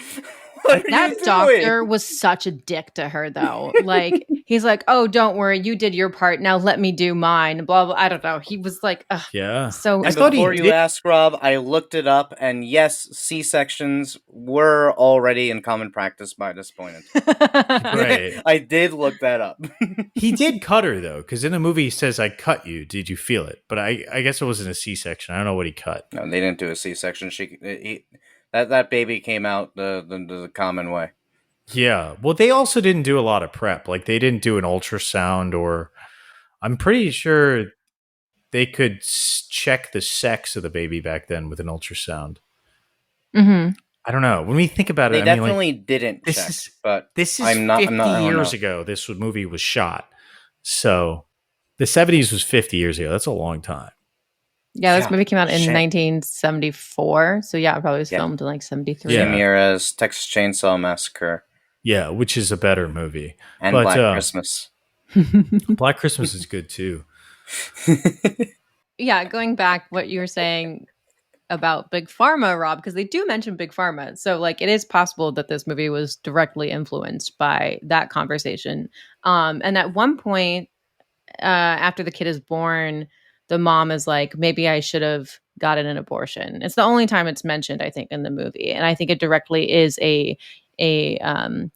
What are That you doctor doing? was such a dick to her, though. Like, he's like, "Oh, don't worry, you did your part. Now let me do mine." Blah blah. I don't know. He was like, ugh, Yeah. so I And thought he before insulting. you did. ask, Rob, I looked it up, and yes, C-sections were already in common practice by this point. Right. I did look that up. He did cut her, though, because in the movie he says, I cut you. Did you feel it? But I guess it wasn't a C section. I don't know what he cut. No, they didn't do a C-section. That baby came out the common way. Yeah. Well, they also didn't do a lot of prep. Like, they didn't do an ultrasound, or I'm pretty sure they could check the sex of the baby back then with an ultrasound. Hmm. I don't know. When we think about it, They I mean, like, definitely didn't this check, is but this is I'm not. 50 I don't years know. ago this movie was shot. So the 70s was 50 years ago. That's a long time. Yeah, this Yeah, movie came out in shit. 1974. So yeah, it probably was Yeah. filmed in like 73. Yeah. Same year as Texas Chainsaw Massacre Yeah, which is a better movie. and But Black Christmas. Black Christmas is good too. Yeah, going back what you were saying about Big Pharma, Rob, because they do mention Big Pharma. So like it is possible that this movie was directly influenced by that conversation. And at one point, after the kid is born, the mom is like, maybe I should have gotten an abortion. It's the only time it's mentioned, I think, in the movie. And I think it directly is a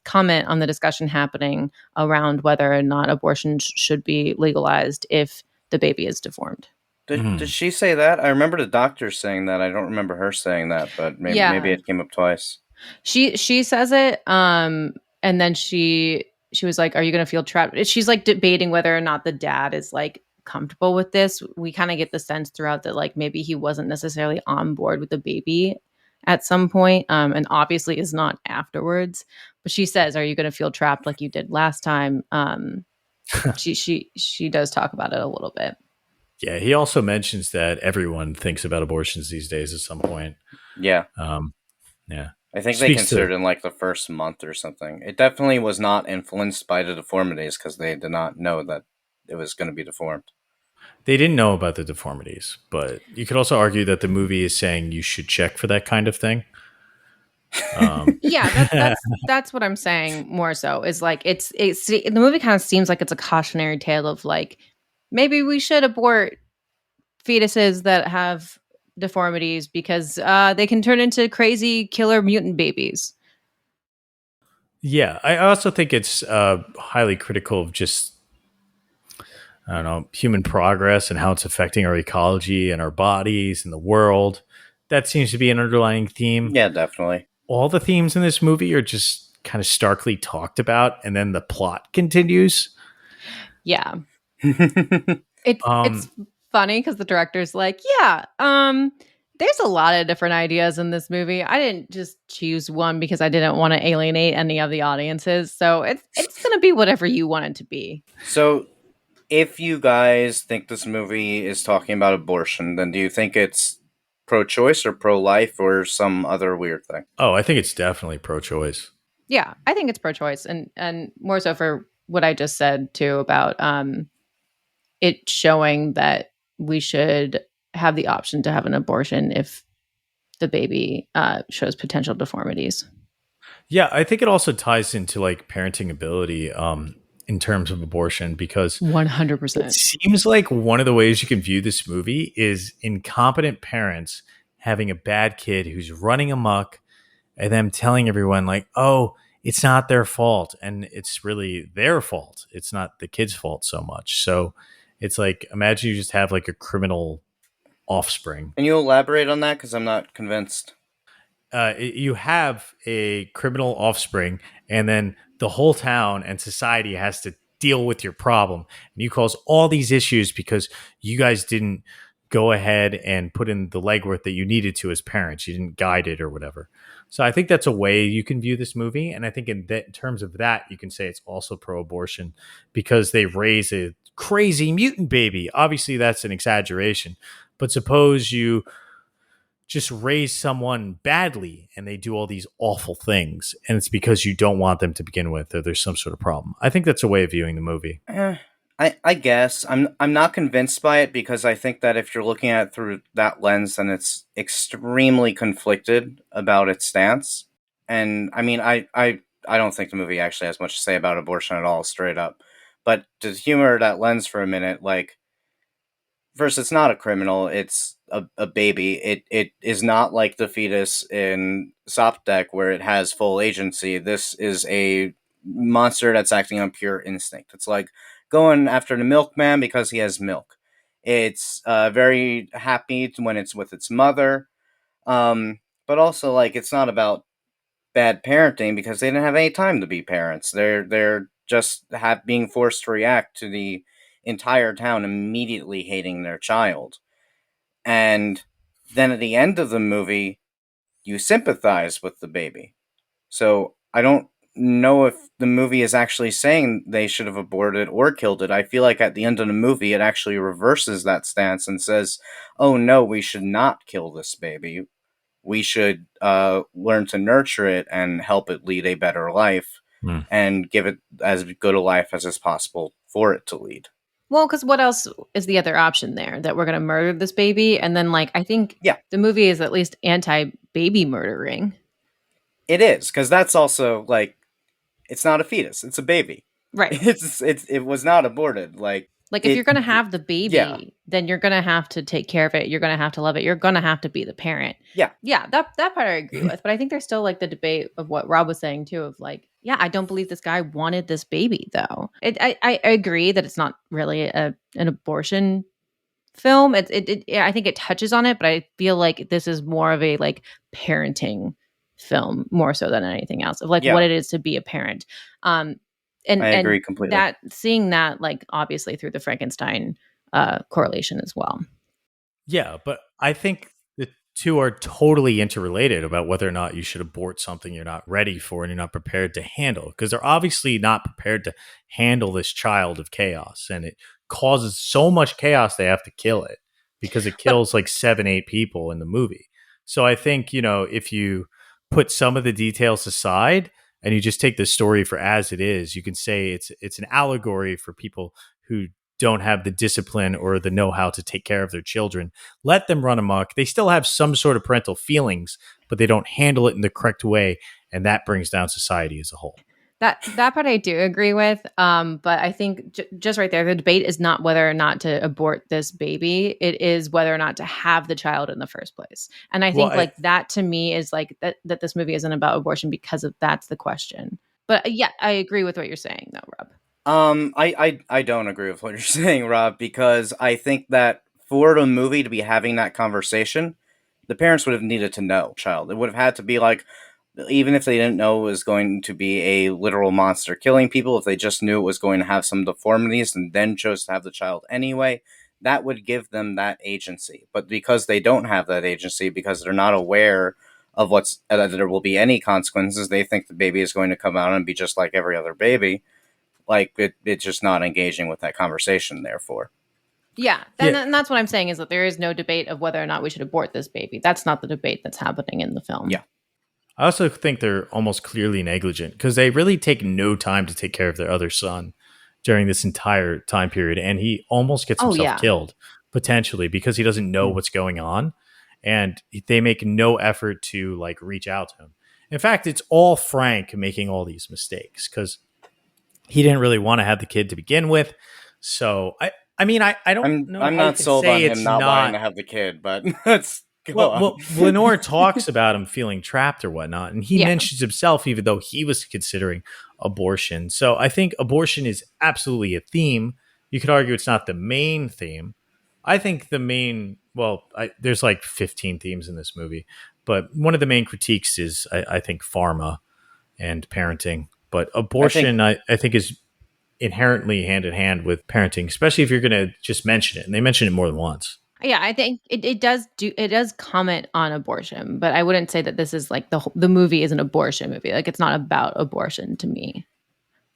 comment on the discussion happening around whether or not abortion should be legalized if the baby is deformed. Did she say that? I remember the doctor saying that. I don't remember her saying that, but maybe it came up twice. She says it, and then she was like, "Are you going to feel trapped?" She's like debating whether or not the dad is like comfortable with this. We kind of get the sense throughout that like maybe he wasn't necessarily on board with the baby at some point, and obviously is not afterwards. But she says, "Are you going to feel trapped like you did last time?" She does talk about it a little bit. Yeah, he also mentions that everyone thinks about abortions these days at some point. Yeah. Yeah. I think they considered in like the first month or something. It definitely was not influenced by the deformities because they did not know that it was going to be deformed. They didn't know about the deformities, but you could also argue that the movie is saying you should check for that kind of thing. Yeah, that's what I'm saying. More so is like it's the movie kind of seems like it's a cautionary tale of like maybe we should abort fetuses that have deformities because they can turn into crazy killer mutant babies. Yeah, I also think it's highly critical of just, I don't know, human progress and how it's affecting our ecology and our bodies and the world. That seems to be an underlying theme. Yeah, definitely. All the themes in this movie are just kind of starkly talked about, and then the plot continues. Yeah. It's funny because the director's like, yeah, there's a lot of different ideas in this movie. I didn't just choose one because I didn't want to alienate any of the audiences. So it's gonna be whatever you want it to be. So, if you guys think this movie is talking about abortion, then do you think it's pro-choice or pro-life or some other weird thing? Oh, I think it's definitely pro-choice. Yeah, I think it's pro-choice, and more so for what I just said too about it showing that we should have the option to have an abortion if the baby shows potential deformities. Yeah, I think it also ties into like parenting ability in terms of abortion, because 100%. it seems like one of the ways you can view this movie is incompetent parents having a bad kid who's running amok and them telling everyone like, oh, it's not their fault. And it's really their fault. It's not the kid's fault so much. So it's like, imagine you just have like a criminal offspring. Can you elaborate on that? Because I'm not convinced. You have a criminal offspring, and then the whole town and society has to deal with your problem. And you cause all these issues because you guys didn't go ahead and put in the legwork that you needed to as parents. You didn't guide it or whatever. So I think that's a way you can view this movie. And I think in terms of that, you can say it's also pro-abortion because they raise a crazy mutant baby. Obviously, that's an exaggeration. But suppose you just raise someone badly and they do all these awful things, and it's because you don't want them to begin with, or there's some sort of problem. I think that's a way of viewing the movie. I guess I'm not convinced by it because I think that if you're looking at it through that lens, then it's extremely conflicted about its stance. And I mean, I don't think the movie actually has much to say about abortion at all, straight up. But to humor that lens for a minute, like, first, it's not a criminal, it's a baby. It is not like the fetus in SOP DEK where it has full agency. This is a monster that's acting on pure instinct. It's like going after the milkman because he has milk. It's very happy when it's with its mother. But also, like, it's not about bad parenting because they didn't have any time to be parents. They're just being forced to react to the entire town immediately hating their child. And then at the end of the movie, you sympathize with the baby. So I don't know if the movie is actually saying they should have aborted or killed it. I feel like at the end of the movie, it actually reverses that stance and says, oh no, we should not kill this baby. We should learn to nurture it and help it lead a better life and give it as good a life as is possible for it to lead. Well, because what else is the other option there? That we're going to murder this baby? And then, like, I think the movie is at least anti-baby murdering. It is, because that's also, like, it's not a fetus. It's a baby. Right. It was not aborted. Like if you're going to have the baby, then you're going to have to take care of it. You're going to have to love it. You're going to have to be the parent. Yeah. Yeah, that part I agree with. But I think there's still, like, the debate of what Rob was saying, too, of, like, yeah, I don't believe this guy wanted this baby, though. I agree that it's not really an abortion film. I think it touches on it, but I feel like this is more of a, like, parenting film more so than anything else, of, like, what it is to be a parent. And I agree completely. That seeing that, like, obviously through the Frankenstein correlation as well. Yeah, but I think the two are totally interrelated about whether or not you should abort something you're not ready for and you're not prepared to handle, because they're obviously not prepared to handle this child of chaos, and it causes so much chaos they have to kill it because it kills like 7-8 people in the movie. So I think, if you put some of the details aside and you just take the story for as it is, you can say it's an allegory for people who don't have the discipline or the know-how to take care of their children. Let them run amok. They still have some sort of parental feelings, but they don't handle it in the correct way, and that brings down society as a whole. That part I do agree with, but I think just right there, the debate is not whether or not to abort this baby. It is whether or not to have the child in the first place. And I think that to me is like that this movie isn't about abortion because of that's the question. But yeah, I agree with what you're saying, though, Rob. I don't agree with what you're saying, Rob, because I think that for the movie to be having that conversation, the parents would have needed to know child. It would have had to be like, even if they didn't know it was going to be a literal monster killing people, if they just knew it was going to have some deformities and then chose to have the child anyway, that would give them that agency. But because they don't have that agency, because they're not aware of that there will be any consequences, they think the baby is going to come out and be just like every other baby. Like, it's just not engaging with that conversation, therefore. Yeah, and that's what I'm saying, is that there is no debate of whether or not we should abort this baby. That's not the debate that's happening in the film. Yeah. I also think they're almost clearly negligent because they really take no time to take care of their other son during this entire time period. And he almost gets himself killed, potentially, because he doesn't know what's going on. And they make no effort to, like, reach out to him. In fact, it's all Frank making all these mistakes because he didn't really want to have the kid to begin with. So, I mean, I don't know. I'm not sold on him not wanting to have the kid, but let's go on. Well, Lenore talks about him feeling trapped or whatnot, and he mentions himself, even though he was considering abortion. So I think abortion is absolutely a theme. You could argue it's not the main theme. I think the main, there's like 15 themes in this movie, but one of the main critiques is, I think, pharma and parenting. But abortion, I think is inherently hand in hand with parenting, especially if you're going to just mention it. And they mention it more than once. Yeah, I think it does comment on abortion, but I wouldn't say that this is like the movie is an abortion movie. Like, it's not about abortion to me.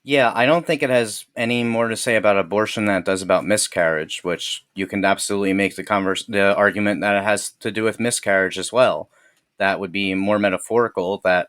Yeah, I don't think it has any more to say about abortion than it does about miscarriage, which you can absolutely make the argument that it has to do with miscarriage as well. That would be more metaphorical, that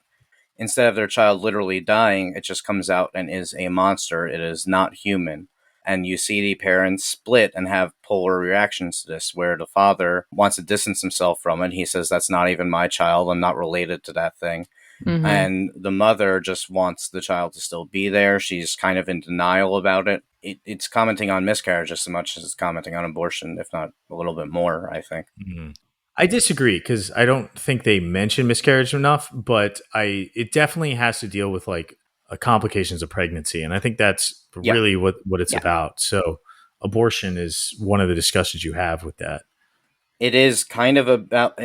instead of their child literally dying, it just comes out and is a monster. It is not human. And you see the parents split and have polar reactions to this, where the father wants to distance himself from it. He says, that's not even my child. I'm not related to that thing. and the mother just wants the child to still be there. She's kind of in denial about it. It's commenting on miscarriage just as much as it's commenting on abortion, if not a little bit more, I think. Mhm. I disagree because I don't think they mention miscarriage enough, but it definitely has to deal with like complications of pregnancy, and I think that's Yeah. really what it's Yeah. about. So abortion is one of the discussions you have with that. It is kind of about,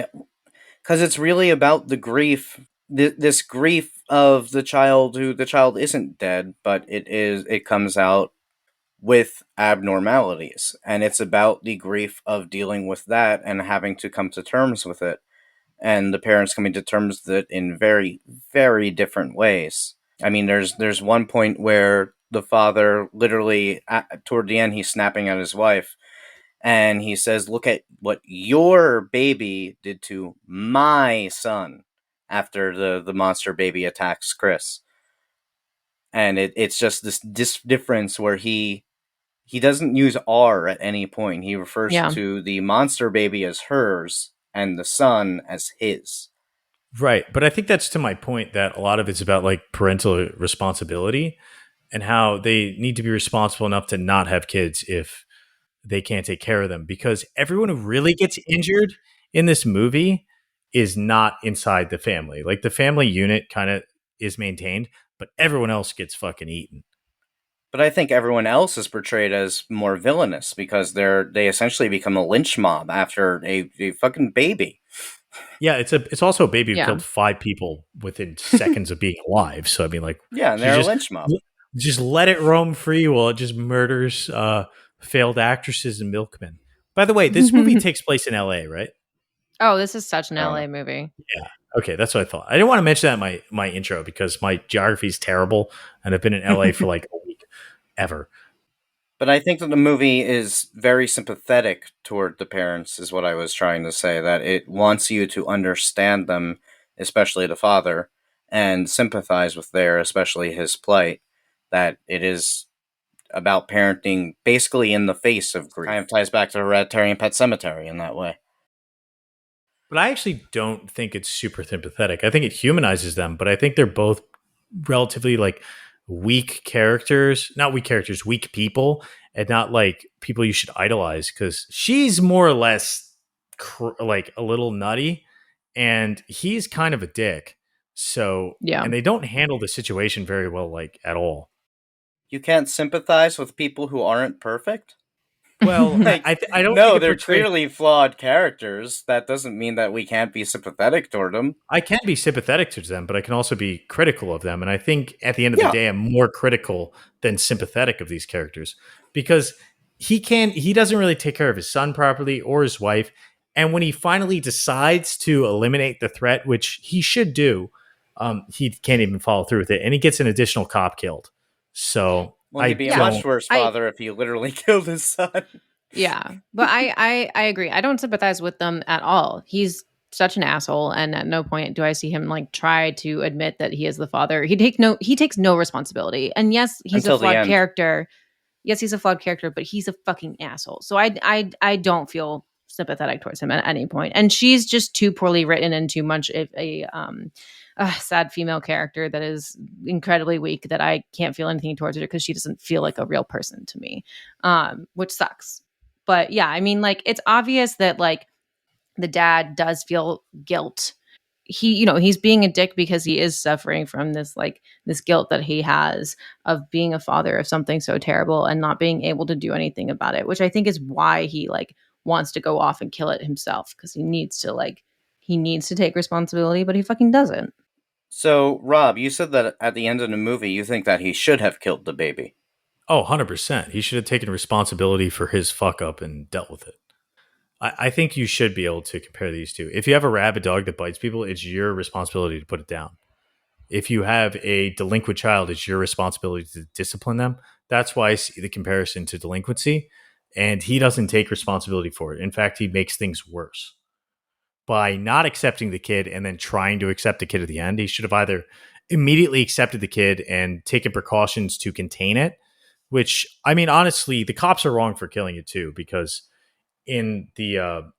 because it's really about the grief, this grief of the child, who the child isn't dead, but it comes out with abnormalities, and it's about the grief of dealing with that and having to come to terms with it, and the parents coming to terms with it in very, very different ways. I mean, there's one point where the father literally, toward the end, he's snapping at his wife, and he says, "Look at what your baby did to my son," after the monster baby attacks Chris. And it's just this difference where he doesn't use R at any point. He refers Yeah. to the monster baby as hers and the son as his. Right. But I think that's to my point that a lot of it's about like parental responsibility and how they need to be responsible enough to not have kids if they can't take care of them. Because everyone who really gets injured in this movie is not inside the family. Like the family unit kind of is maintained, but everyone else gets fucking eaten. But I think everyone else is portrayed as more villainous because they essentially become a lynch mob after a fucking baby. Yeah, it's also a baby who Yeah. killed 5 people within seconds of being alive. So I mean, like, Yeah, and they're a lynch mob. just let it roam free while it just murders failed actresses and milkmen. By the way, this movie takes place in LA, right? Oh, this is such an LA movie. Yeah. Okay, that's what I thought. I didn't want to mention that in my intro because my geography is terrible and I've been in LA for like a week ever. But I think that the movie is very sympathetic toward the parents, is what I was trying to say. That it wants you to understand them, especially the father, and sympathize with especially his plight. That it is about parenting basically in the face of grief. Kind of ties back to Hereditary and Pet Sematary in that way. But I actually don't think it's super sympathetic. I think it humanizes them, but I think they're both relatively like weak characters, not weak characters, weak people, and not like people you should idolize because she's more or less like a little nutty and he's kind of a dick. So, Yeah. and they don't handle the situation very well, like at all. You can't sympathize with people who aren't perfect? Well, Like, I don't no, think it they're portrays. clearly flawed characters. That doesn't mean that we can't be sympathetic toward them. I can be sympathetic to them, but I can also be critical of them. And I think at the end of Yeah. the day, I'm more critical than sympathetic of these characters because he doesn't really take care of his son properly or his wife. And when he finally decides to eliminate the threat, which he should do, he can't even follow through with it. And he gets an additional cop killed. So Well, he'd be a don't- much worse father if he literally killed his son. Yeah, but I agree. I don't sympathize with them at all. He's such an asshole, and at no point do I see him like try to admit that he is the father. He takes no responsibility. And yes, he's Until a the flawed end. character. Yes, he's a flawed character, but he's a fucking asshole. So I don't feel sympathetic towards him at any point. And she's just too poorly written and too much of a sad female character that is incredibly weak that I can't feel anything towards her because she doesn't feel like a real person to me, which sucks. But yeah, I mean, like, it's obvious that like the dad does feel guilt. He's being a dick because he is suffering from this guilt that he has of being a father of something so terrible and not being able to do anything about it, which I think is why he like wants to go off and kill it himself, because he needs to take responsibility, but he fucking doesn't. So, Rob, you said that at the end of the movie, you think that he should have killed the baby. Oh, 100%. He should have taken responsibility for his fuck up and dealt with it. I think you should be able to compare these two. If you have a rabid dog that bites people, it's your responsibility to put it down. If you have a delinquent child, it's your responsibility to discipline them. That's why I see the comparison to delinquency. And he doesn't take responsibility for it. In fact, he makes things worse. By not accepting the kid and then trying to accept the kid at the end, he should have either immediately accepted the kid and taken precautions to contain it, which, I mean, honestly, the cops are wrong for killing it too, because in the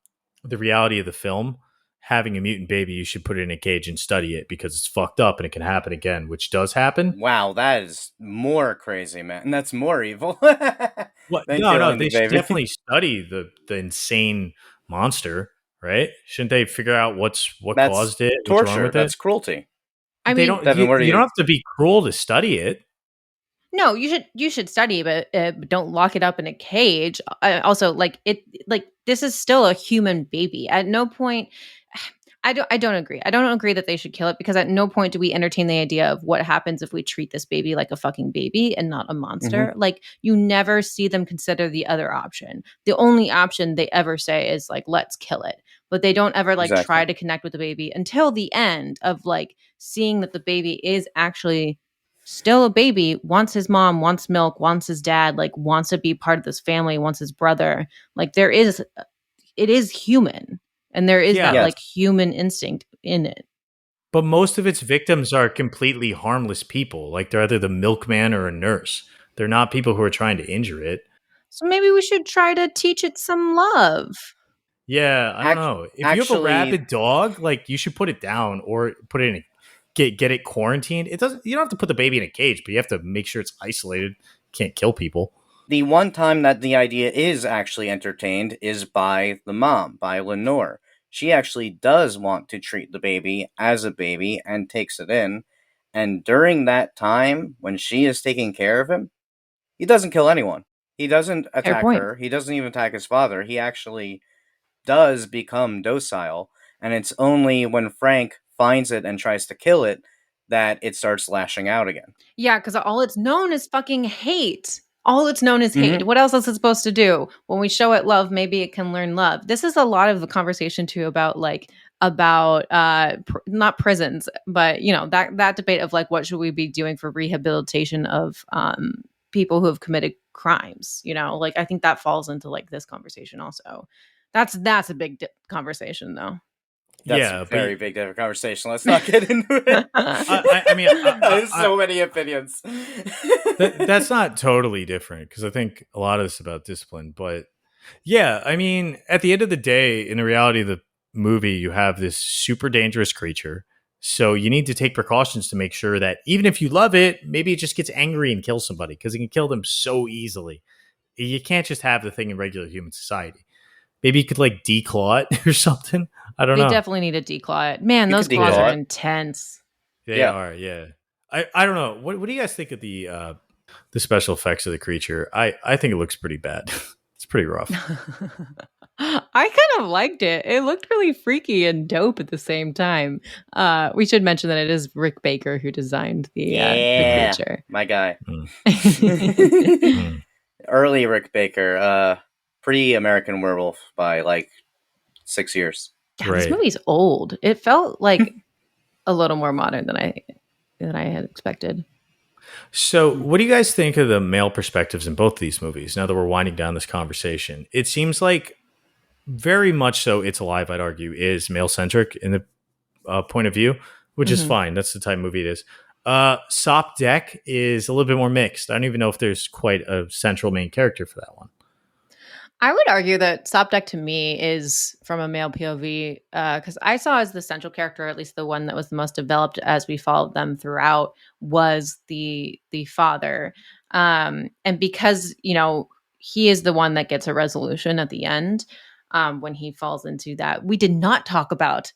reality of the film, having a mutant baby, you should put it in a cage and study it because it's fucked up and it can happen again, which does happen. Wow, that is more crazy, man. That's more evil What? than No, killing the they should baby. definitely study the insane monster, right? Shouldn't they figure out what That's caused it, what's wrong torture. with it? That's cruelty. I They mean, don't. Devin, what are You don't you? have to be cruel to study it. no, you should study, but don't lock it up in a cage. Also, like this is still a human baby. At no point, I don't agree. I don't agree that they should kill it because at no point do we entertain the idea of what happens if we treat this baby like a fucking baby and not a monster. Like you never see them consider the other option. The only option they ever say is like, let's kill it. But they don't ever like Exactly. try to connect with the baby until the end of like seeing that the baby is actually still a baby, wants his mom, wants milk, wants his dad, like wants to be part of this family, wants his brother. Like it is human. And there is Yeah. that Yes. like human instinct in it. But most of its victims are completely harmless people. Like they're either the milkman or a nurse. They're not people who are trying to injure it. So maybe we should try to teach it some love. Yeah, I don't know. If you have a actually- rabid dog, like you should put it down or put it in get it quarantined. It doesn't. You don't have to put the baby in a cage, but you have to make sure it's isolated. Can't kill people. The one time that the idea is actually entertained is by the mom, by Lenore. She actually does want to treat the baby as a baby and takes it in. And during that time, when she is taking care of him, he doesn't kill anyone. He doesn't attack point. her. He doesn't even attack his father. He actually does become docile. And it's only when Frank finds it and tries to kill it that it starts lashing out again. Yeah, because all it's known is fucking hate. All it's known is hate. What else is it supposed to do? When we show it love, maybe it can learn love. This is a lot of the conversation too about not prisons, but you know, that debate of like what should we be doing for rehabilitation of people who have committed crimes, you know? Like I think that falls into like this conversation also. That's a big conversation though. That's a very big different conversation. Let's not get into it. I mean, there's so many opinions. That's not totally different because I think a lot of this is about discipline. But yeah, I mean, at the end of the day, in the reality of the movie, you have this super dangerous creature. So you need to take precautions to make sure that even if you love it, maybe it just gets angry and kills somebody because it can kill them so easily. You can't just have the thing in regular human society. Maybe you could like declaw it or something. I don't know. They definitely need to declaw it. Man, You those could claws declaw are it. intense. They are, yeah. I don't know. What do you guys think of the special effects of the creature? I think it looks pretty bad. It's pretty rough. I kind of liked it. It looked really freaky and dope at the same time. We should mention that it is Rick Baker who designed the creature. My guy. Mm. Early Rick Baker, pre-American Werewolf by like 6 years. Yeah, this movie's old. It felt like a little more modern than I had expected. So, what do you guys think of the male perspectives in both of these movies? Now that we're winding down this conversation, it seems like very much so. It's Alive, I'd argue, is male centric in the point of view, which is fine. That's the type of movie it is. SOP DEK is a little bit more mixed. I don't even know if there's quite a central main character for that one. I would argue that SOP DEK to me is from a male POV because I saw as the central character, at least the one that was the most developed as we followed them throughout, was the father. And because, you know, he is the one that gets a resolution at the end when he falls into that. We did not talk about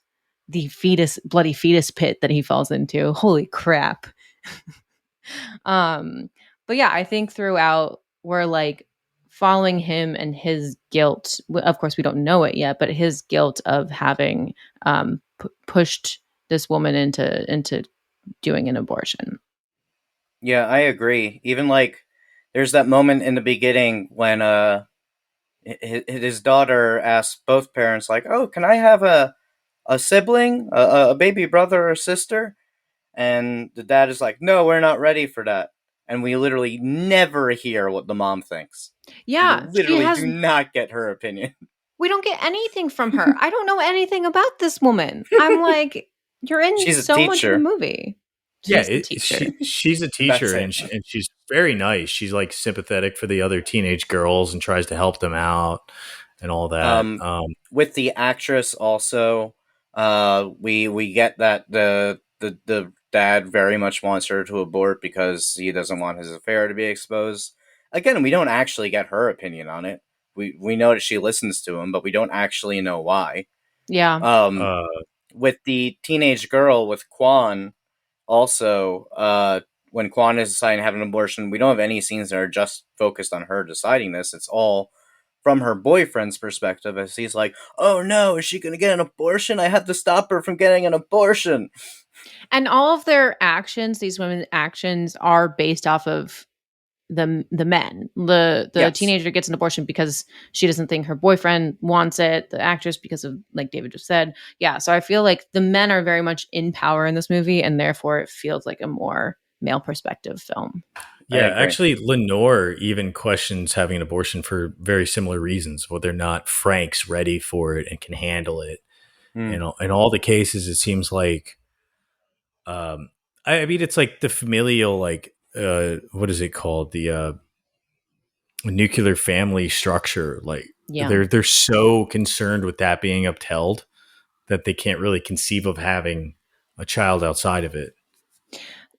the bloody fetus pit that he falls into. Holy crap. But yeah, I think throughout we're like, following him and his guilt. Of course, we don't know it yet, but his guilt of having pushed this woman into doing an abortion. Yeah, I agree. Even like, there's that moment in the beginning when his daughter asks both parents, like, "Oh, can I have a sibling, a baby brother or sister?" And the dad is like, "No, we're not ready for that." And we literally never hear what the mom thinks. Yeah, we literally do not get her opinion. We don't get anything from her. I don't know anything about this woman. I'm like, you're in She's so a much of teacher. the movie. She's a teacher and she's very nice. She's like sympathetic for the other teenage girls and tries to help them out and all that. With the actress also, We get that the dad very much wants her to abort because he doesn't want his affair to be exposed. Again, we don't actually get her opinion on it. We know that she listens to him, but we don't actually know why. Yeah. Um, Uh, with the teenage girl with Quan, also, when Quan is deciding to have an abortion, we don't have any scenes that are just focused on her deciding this. It's all from her boyfriend's perspective, as he's like, "Oh no, is she going to get an abortion? I have to stop her from getting an abortion." And all of their actions, these women's actions, are based off of the men. The Yes. teenager gets an abortion because she doesn't think her boyfriend wants it. The actress because of, like David just said. Yeah. So I feel like the men are very much in power in this movie, and therefore it feels like a more male perspective film. I yeah, agree. actually, Lenore even questions having an abortion for very similar reasons. Whether or not Frank's ready for it and can handle it. Hmm. In all the cases, it seems like, I mean, it's like the familial, like, what is it called? The nuclear family structure. Like, Yeah. they're so concerned with that being upheld that they can't really conceive of having a child outside of it.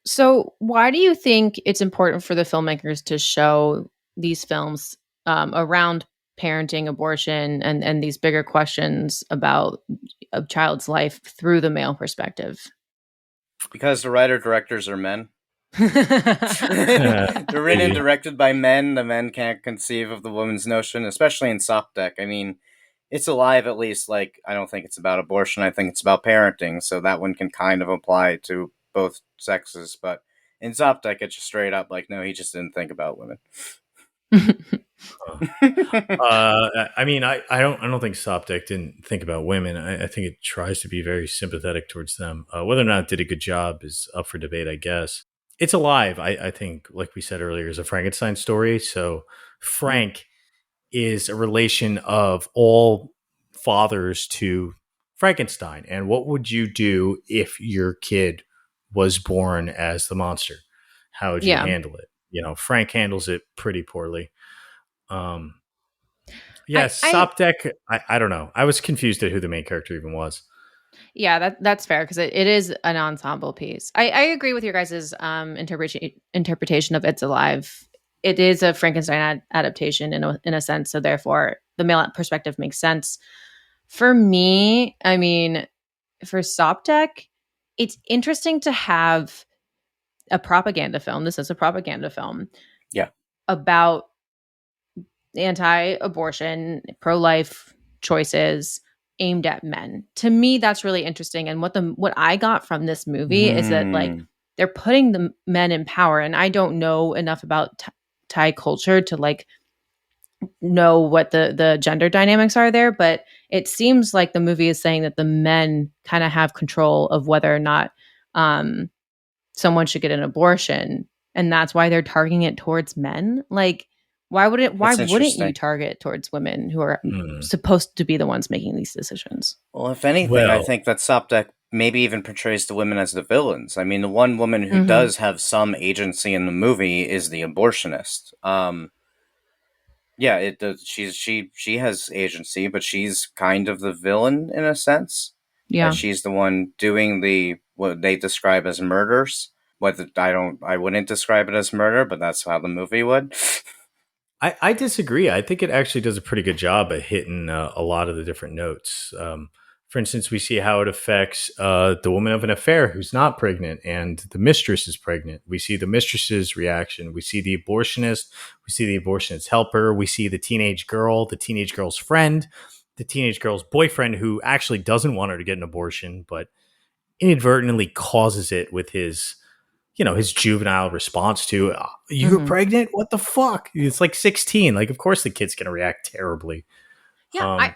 So, why do you think it's important for the filmmakers to show these films around parenting, abortion, and these bigger questions about a child's life through the male perspective? Because the writer directors are men. They're written and Maybe. directed by men. The men can't conceive of the woman's notion, especially in SOP Dek. I mean, it's alive at least. Like, I don't think it's about abortion. I think it's about parenting. So that one can kind of apply to both sexes. But in SOP Dek, it's just straight up like, no, he just didn't think about women. I mean, I don't think Sopdek didn't think about women. I think it tries to be very sympathetic towards them. Whether or not it did a good job is up for debate, I guess. It's alive. I think, like we said earlier, is a Frankenstein story. So Frank is a relation of all fathers to Frankenstein. And what would you do if your kid was born as the monster? How would you Yeah. handle it? Frank handles it pretty poorly. Um, yeah, I Sopdek. I don't know. I was confused at who the main character even was. Yeah, that's fair because it is an ensemble piece. I agree with your guys' interpretation of It's Alive. It is a Frankenstein adaptation in a sense, so therefore the male perspective makes sense. For me, I mean, for Sopdek, it's interesting to have a propaganda film. This is a propaganda film. Yeah. About anti-abortion, pro-life choices aimed at men. To me, that's really interesting. And what I got from this movie is that, like, they're putting the men in power. And I don't know enough about Thai culture to, like, know what the gender dynamics are there, but it seems like the movie is saying that the men kind of have control of whether or not someone should get an abortion, and that's why they're targeting it towards men. Like, why That's wouldn't you interesting. target towards women who are Hmm. supposed to be the ones making these decisions? Well, if anything, I Well, think that SOP Dek maybe even portrays the women as the villains. I mean, the one woman who Mhm. does have some agency in the movie is the abortionist. Yeah, it does. She has agency, but she's kind of the villain in a sense. Yeah. She's the one doing the what they describe as murders. I wouldn't describe it as murder, but that's how the movie would. I disagree. I think it actually does a pretty good job at hitting a lot of the different notes. For instance, we see how it affects the woman of an affair who's not pregnant and the mistress is pregnant. We see the mistress's reaction. We see the abortionist. We see the abortionist's helper. We see the teenage girl's friend, the teenage girl's boyfriend who actually doesn't want her to get an abortion, but inadvertently causes it with his juvenile response to, you're Mhm. pregnant? What the fuck? It's like 16. Like, of course the kid's going to react terribly. Yeah,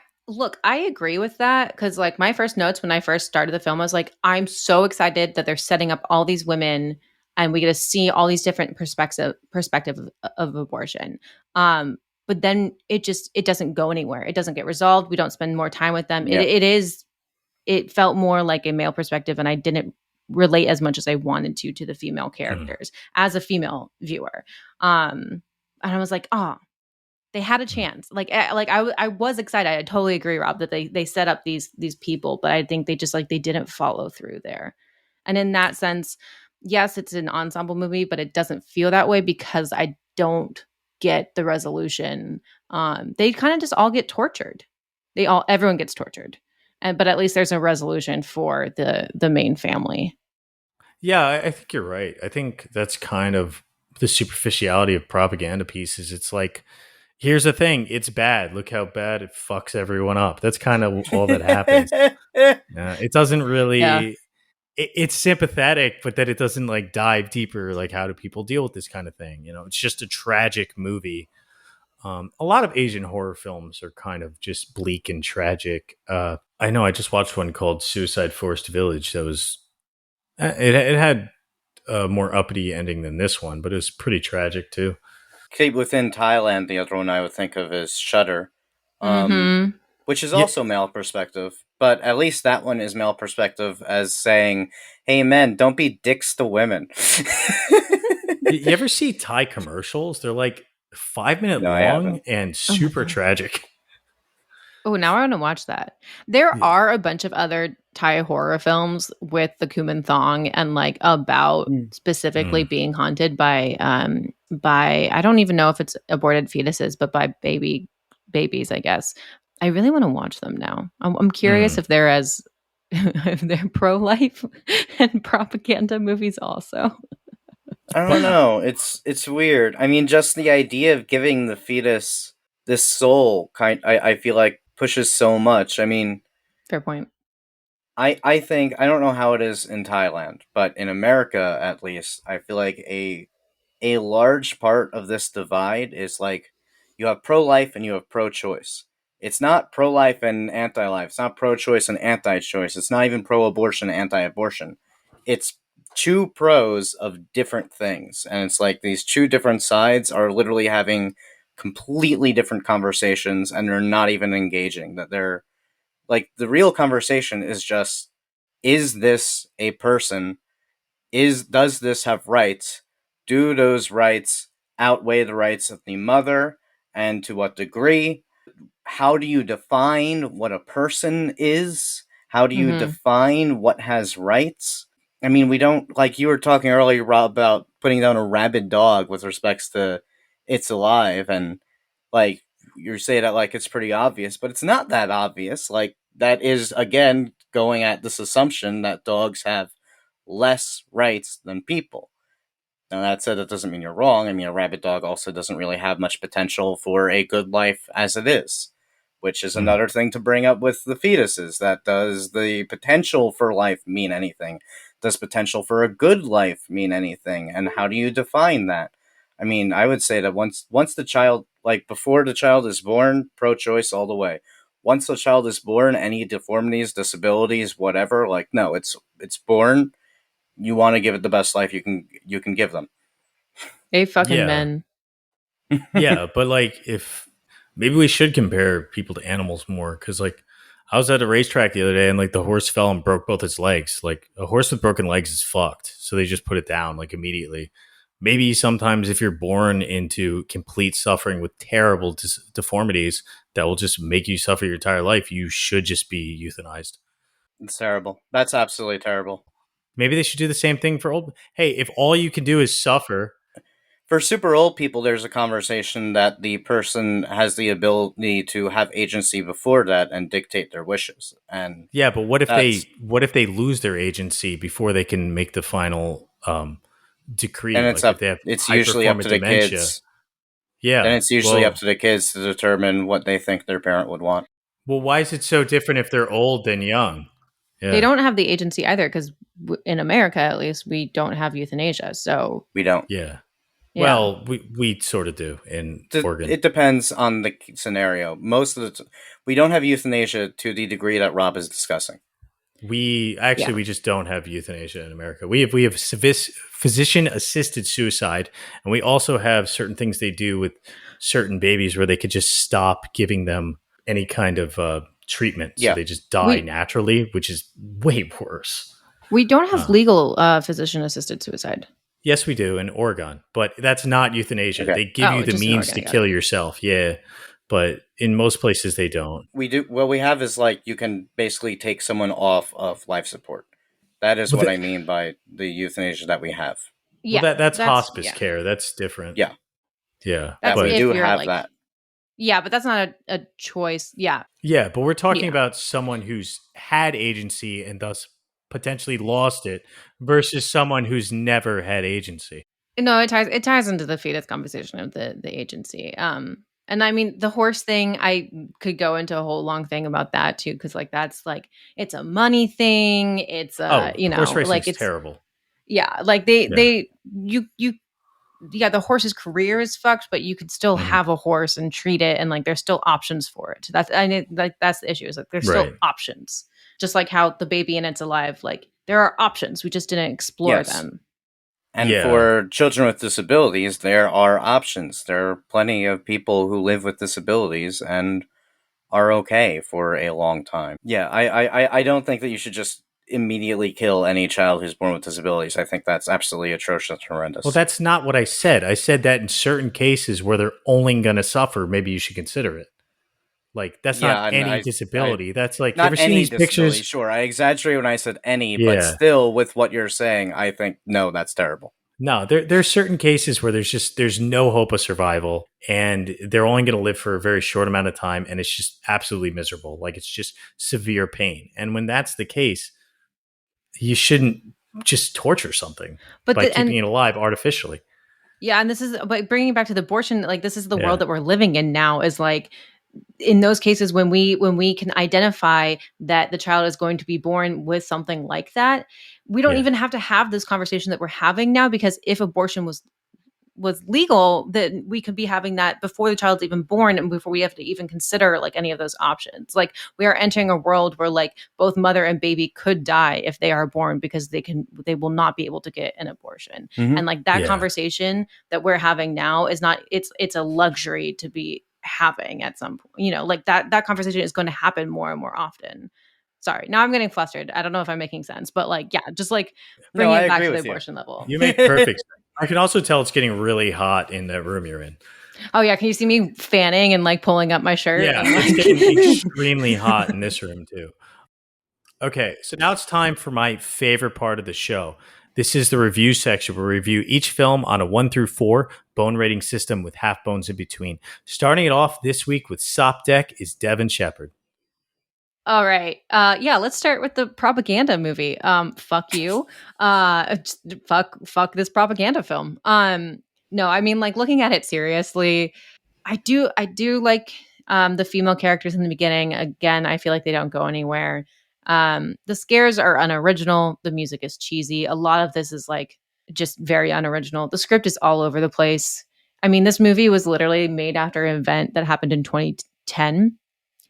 I agree with that because, like, my first notes when I first started the film, I was like, I'm so excited that they're setting up all these women and we get to see all these different perspective of abortion. But then it doesn't go anywhere. It doesn't get resolved. We don't spend more time with them. Yeah. It felt more like a male perspective, and I didn't relate as much as I wanted to the female characters as a female viewer. And I was like, oh, They had a chance. I was excited. I totally agree, Rob, that they set up these people, but I think they just they didn't follow through there. And in that sense, yes, it's an ensemble movie, but it doesn't feel that way because I don't get the resolution. They kind of just all get tortured. Everyone gets tortured, but at least there's a resolution for the main family. Yeah, I think you're right. I think that's kind of the superficiality of propaganda pieces. It's like, here's the thing, it's bad. Look how bad it fucks everyone up. That's kind of all that happens. It doesn't really. It's sympathetic, but that it doesn't dive deeper. Like, how do people deal with this kind of thing? It's just a tragic movie. A lot of Asian horror films are kind of just bleak and tragic. I know I just watched one called Suicide Forest Village. That was it had a more uppity ending than this one, but it was pretty tragic too. Okay, within Thailand, the other one I would think of is Shudder, which is also male perspective, but at least that one is male perspective as saying, hey men, don't be dicks to women. You ever see Thai commercials? They're 5-minute No, I long haven't. and super tragic. Oh, now I want to watch that. There are a bunch of other Thai horror films with the Kuman Thong and about specifically being haunted by I don't even know if it's aborted fetuses, but by babies, I guess. I really want to watch them now. I'm curious if they're if they're pro-life and propaganda movies also. I don't know. It's weird. I mean, just the idea of giving the fetus this soul I feel like pushes so much. I mean, fair point. I think, I don't know how it is in Thailand, but in America at least, I feel like a large part of this divide is you have pro-life and you have pro-choice. It's not pro-life and anti-life. It's not pro-choice and anti-choice. It's not even pro-abortion and anti-abortion. It's two pros of different things. And it's these two different sides are literally having completely different conversations and they're not even engaging. That they're the real conversation is just, is this a person? Does this have rights? Do those rights outweigh the rights of the mother? And to what degree? How do you define what a person is? How do you define what has rights? I mean, we don't, you were talking earlier, Rob, about putting down a rabid dog with respects to It's Alive, and you're saying that it's pretty obvious, but it's not that obvious. That is, again, going at this assumption that dogs have less rights than people. Now, that said, that doesn't mean you're wrong. I mean, a rabid dog also doesn't really have much potential for a good life as it is, which is another thing to bring up with the fetuses. That does the potential for life mean anything? Does potential for a good life mean anything? And how do you define that? I mean, I would say that once the child, before the child is born, pro-choice all the way. Once the child is born, any deformities, disabilities, whatever, no, it's born. You want to give it the best life you can give them. Hey, fucking men. Yeah, but if maybe we should compare people to animals more, because I was at a racetrack the other day and the horse fell and broke both its legs. A horse with broken legs is fucked, so they just put it down immediately. Maybe sometimes if you're born into complete suffering with terrible deformities that will just make you suffer your entire life, you should just be euthanized. It's terrible. That's absolutely terrible. Maybe they should do the same thing for old. Hey, if all you can do is suffer. For super old people, there's a conversation that the person has the ability to have agency before that and dictate their wishes. And yeah, but what if they lose their agency before they can make the final decree? And it's usually up to the kids. Yeah. Then it's usually up to the kids to determine what they think their parent would want. Well, why is it so different if they're old than young? Yeah. They don't have the agency either, because in America, at least, we don't have euthanasia. So we don't. Yeah. Well, we sort of do in Oregon. It depends on the scenario. Most of the we don't have euthanasia to the degree that Rob is discussing. We just don't have euthanasia in America. We have physician assisted suicide, and we also have certain things they do with certain babies where they could just stop giving them any kind of treatment, so they just die naturally, which is way worse. We don't have legal physician assisted suicide. Yes, we do in Oregon, but that's not euthanasia. Okay. They give you the just in means Oregon, to I got kill it. yourself. Yeah, but in most places they don't. We do. What we have is like you can basically take someone off of life support. That is Well, what I mean by the euthanasia that we have. well, Yeah, that's that's hospice yeah. care. That's different. Yeah, Yeah, That's that we but if do you're have like that. yeah, but that's not a choice. Yeah. yeah, but we're talking Yeah. about someone who's had agency and thus potentially lost it versus someone who's never had agency. No, it ties into the fetus composition of the agency. And I mean the horse thing, I could go into a whole long thing about that too, because like that's like it's a money thing. It's Oh, horse racing like is it's terrible. yeah, like Yeah. you yeah, the horse's career is fucked, but you could still Mhm. have a horse and treat it, and like there's still options for it. That's the issue. Is like there's still Right. options, just like how the baby in It's Alive. Like there are options, we just didn't explore Yes. them. And Yeah. for children with disabilities, there are options. There are plenty of people who live with disabilities and are okay for a long time. Yeah, I don't think that you should just immediately kill any child who's born with disabilities. I think that's absolutely atrocious and horrendous. Well, that's not what I said. I said that in certain cases where they're only going to suffer, maybe you should consider it. Like that's yeah, not and any I disability. That's like you not ever seen any these disability. pictures? Sure, I exaggerate when I said any, but Yeah. still, with what you're saying, I think no, that's terrible. No, there are certain cases where there's no hope of survival, and they're only going to live for a very short amount of time, and it's just absolutely miserable. Like it's just severe pain. And when that's the case, you shouldn't just torture something But by the keeping and it alive artificially. yeah, and this is but bringing it back to the abortion, like this is the Yeah. world that we're living in now. Is like in those cases when we can identify that the child is going to be born with something like that, we don't Yeah. even have to have this conversation that we're having now, because if abortion was legal, then we could be having that before the child's even born and before we have to even consider like any of those options. Like we are entering a world where like both mother and baby could die if they are born, because they will not be able to get an abortion. Mhm. And like that Yeah. conversation that we're having now is not, it's a luxury to be having at some point, like that conversation is going to happen more and more often. Sorry, now I'm getting flustered. I don't know if I'm making sense, but like yeah, just like No, bringing I it back agree to the with you. abortion level. You make perfect sense. I can also tell it's getting really hot in that room you're in. Oh yeah, can you see me fanning and like pulling up my shirt? Yeah, And, it's like- getting extremely hot in this room too. Okay, so now it's time for my favorite part of the show. This is the review section where we review each film on a 1 through 4 bone rating system with half bones in between. Starting it off this week with SOP Deck is Devin Shepard. All right. Yeah, let's start with the propaganda movie. Fuck you. Fuck this propaganda film. No, I mean like looking at it seriously, I do like the female characters in the beginning. Again, I feel like they don't go anywhere. The scares are unoriginal, the music is cheesy. A lot of this is like just very unoriginal. The script is all over the place. I mean, this movie was literally made after an event that happened in 2010.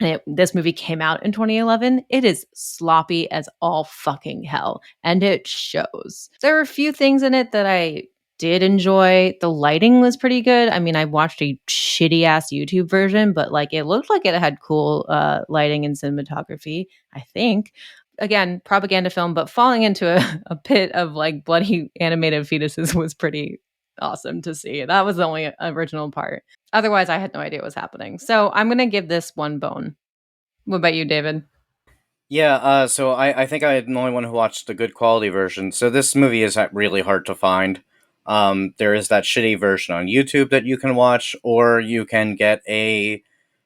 And this movie came out in 2011. It is sloppy as all fucking hell, and it shows. There were a few things in it that I did enjoy. The lighting was pretty good. I mean, I watched a shitty ass YouTube version, but like it looked like it had cool lighting and cinematography, I think. Again, propaganda film, but falling into a pit of like bloody animated fetuses was pretty awesome to see. That was the only original part. Otherwise, I had no idea what was happening. So I'm going to give this one bone. What about you, David? Yeah, so I think I'm the only one who watched the good quality version. So this movie is really hard to find. There is that shitty version on YouTube that you can watch, or you can get a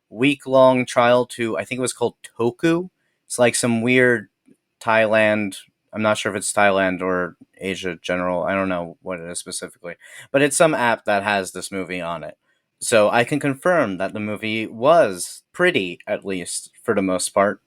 week-long trial to, I think it was called Toku. It's like some weird Thailand. I'm not sure if it's Thailand or Asia General. I don't know what it is specifically. But it's some app that has this movie on it. So I can confirm that the movie was pretty, at least, for the most part.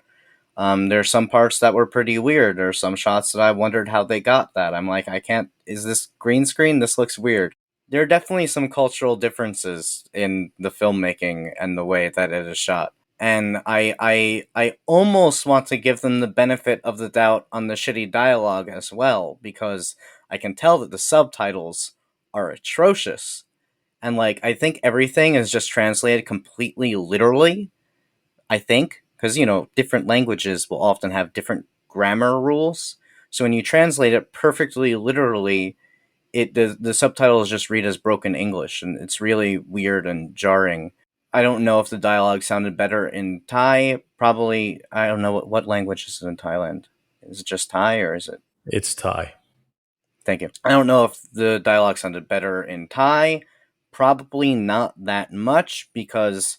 There's some parts that were pretty weird. There's some shots that I wondered how they got that. I'm like, I can't. Is this green screen? This looks weird. There are definitely some cultural differences in the filmmaking and the way that it is shot. And I almost want to give them the benefit of the doubt on the shitty dialogue as well, because I can tell that the subtitles are atrocious. And like, I think everything is just translated completely literally. I think, because, different languages will often have different grammar rules. So when you translate it perfectly literally, the subtitles just read as broken English, and it's really weird and jarring. I don't know if the dialogue sounded better in Thai. Probably, I don't know what language is it in Thailand. Is it just Thai or is it? It's Thai. Thank you. I don't know if the dialogue sounded better in Thai. Probably not that much because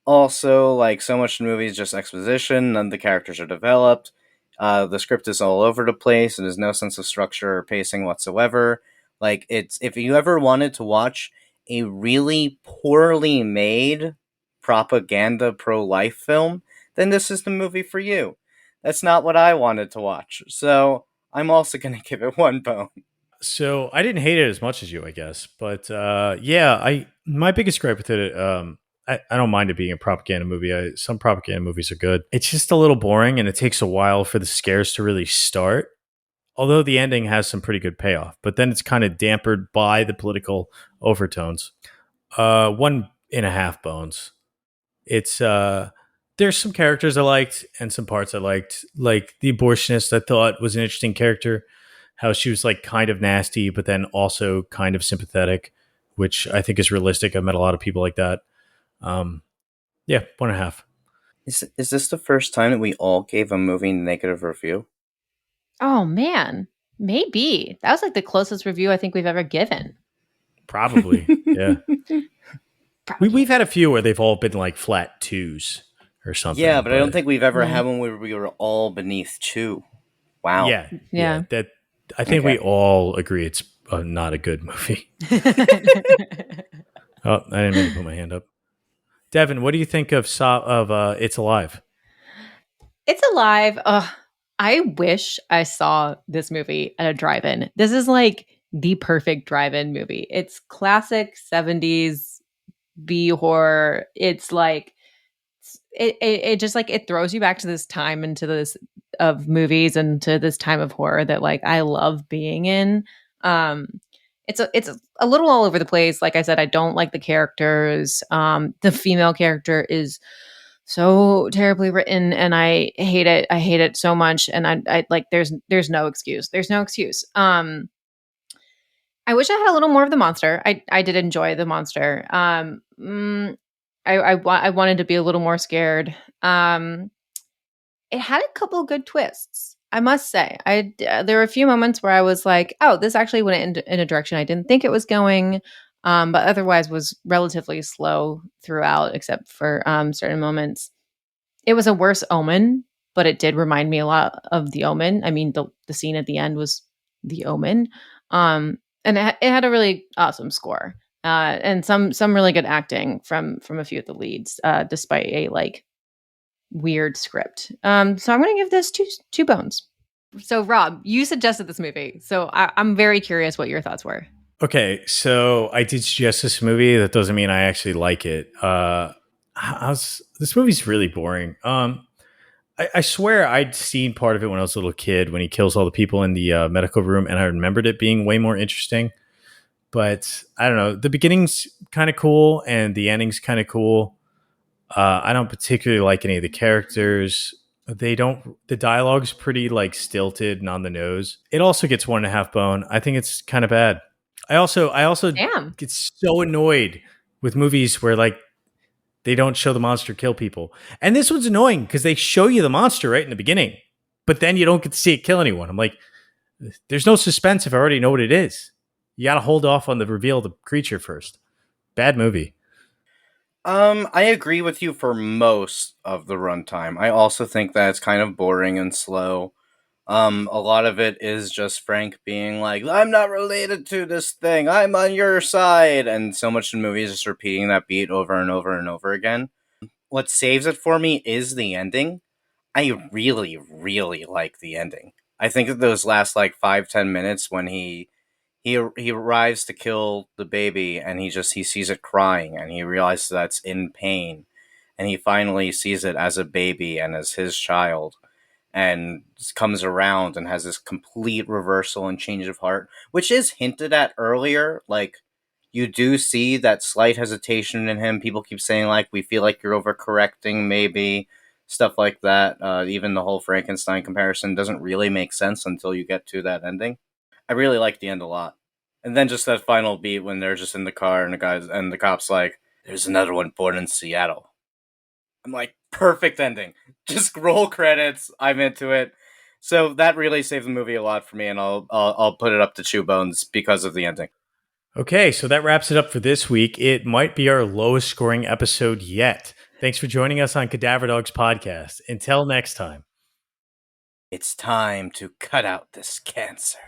also, like so much in the movie is just exposition. None of the characters are developed. The script is all over the place, and there's no sense of structure or pacing whatsoever. Like it's if you ever wanted to watch a really poorly made propaganda pro-life film, then this is the movie for you. That's not what I wanted to watch. So I'm also gonna give it one bone. So I didn't hate it as much as you, I guess, but yeah, I my biggest gripe with it, I don't mind it being a propaganda movie. Some propaganda movies are good. It's just a little boring, and it takes a while for the scares to really start. Although the ending has some pretty good payoff, but then it's kind of dampered by the political overtones. 1.5 bones. It's there's some characters I liked and some parts I liked. Like the abortionist, I thought was an interesting character. How she was like kind of nasty, but then also kind of sympathetic, which I think is realistic. I've met a lot of people like that. Um, yeah, 1.5. Is this the first time that we all gave a movie negative review? Oh man, maybe that was like the closest review I think we've ever given. Probably, yeah. Probably. We've had a few where they've all been like flat twos or something. Yeah, but I don't think we've ever No. had one where we were all beneath 2. Wow. Yeah. That I think we all agree it's not a good movie. Oh, I didn't mean to put my hand up. Devin, what do you think of It's Alive? It's Alive. I wish I saw this movie at a drive-in. This is like the perfect drive-in movie. It's classic 70s B horror. It's like it just like it throws you back to this time into this of movies and to this time of horror that like I love being in. Um it's a little all over the place. Like I said, I don't like the characters. The female character is so terribly written and I hate it. I hate it so much. And I like there's no excuse. There's no excuse. I wish I had a little more of the monster. I did enjoy the monster. I wanted to be a little more scared. It had a couple of good twists, I must say. There were a few moments where I was like, "Oh, this actually went in a direction I didn't think it was going," but otherwise was relatively slow throughout, except for certain moments. It was a worse Omen, but it did remind me a lot of The Omen. I mean, the scene at the end was The Omen, and it had a really awesome score. And some really good acting from a few of the leads, despite a like weird script. So I'm going to give this two bones. So Rob, you suggested this movie, so I'm very curious what your thoughts were. Okay, so I did suggest this movie. That doesn't mean I actually like it. This movie's really boring. I swear I'd seen part of it when I was a little kid when he kills all the people in the medical room, and I remembered it being way more interesting. But I don't know. The beginning's kind of cool, and the ending's kind of cool. I don't particularly like any of the characters. The dialogue's pretty like stilted and on the nose. It also gets 1.5 bone. I think it's kind of bad. I also Damn. get so annoyed with movies where like they don't show the monster kill people. And this one's annoying because they show you the monster right in the beginning, but then you don't get to see it kill anyone. I'm like, there's no suspense if I already know what it is. You got to hold off on the reveal of the creature first. Bad movie. I agree with you for most of the runtime. I also think that it's kind of boring and slow. A lot of it is just Frank being like, "I'm not related to this thing. I'm on your side," and so much in movies just repeating that beat over and over and over again. What saves it for me is the ending. I really, really like the ending. I think that those last like 5-10 minutes when he arrives to kill the baby and he sees it crying and he realizes that's in pain and he finally sees it as a baby and as his child and comes around and has this complete reversal and change of heart, which is hinted at earlier. Like, you do see that slight hesitation in him. People keep saying, like, we feel like you're overcorrecting, maybe, stuff like that. Even the whole Frankenstein comparison doesn't really make sense until you get to that ending. I really like the end a lot. And then just that final beat when they're just in the car and the cop's like, "There's another one born in Seattle." I'm like, perfect ending. Just roll credits. I'm into it. So that really saved the movie a lot for me, and I'll put it up to Chew Bones because of the ending. Okay, so that wraps it up for this week. It might be our lowest scoring episode yet. Thanks for joining us on Cadaver Dogs Podcast. Until next time. It's time to cut out this cancer.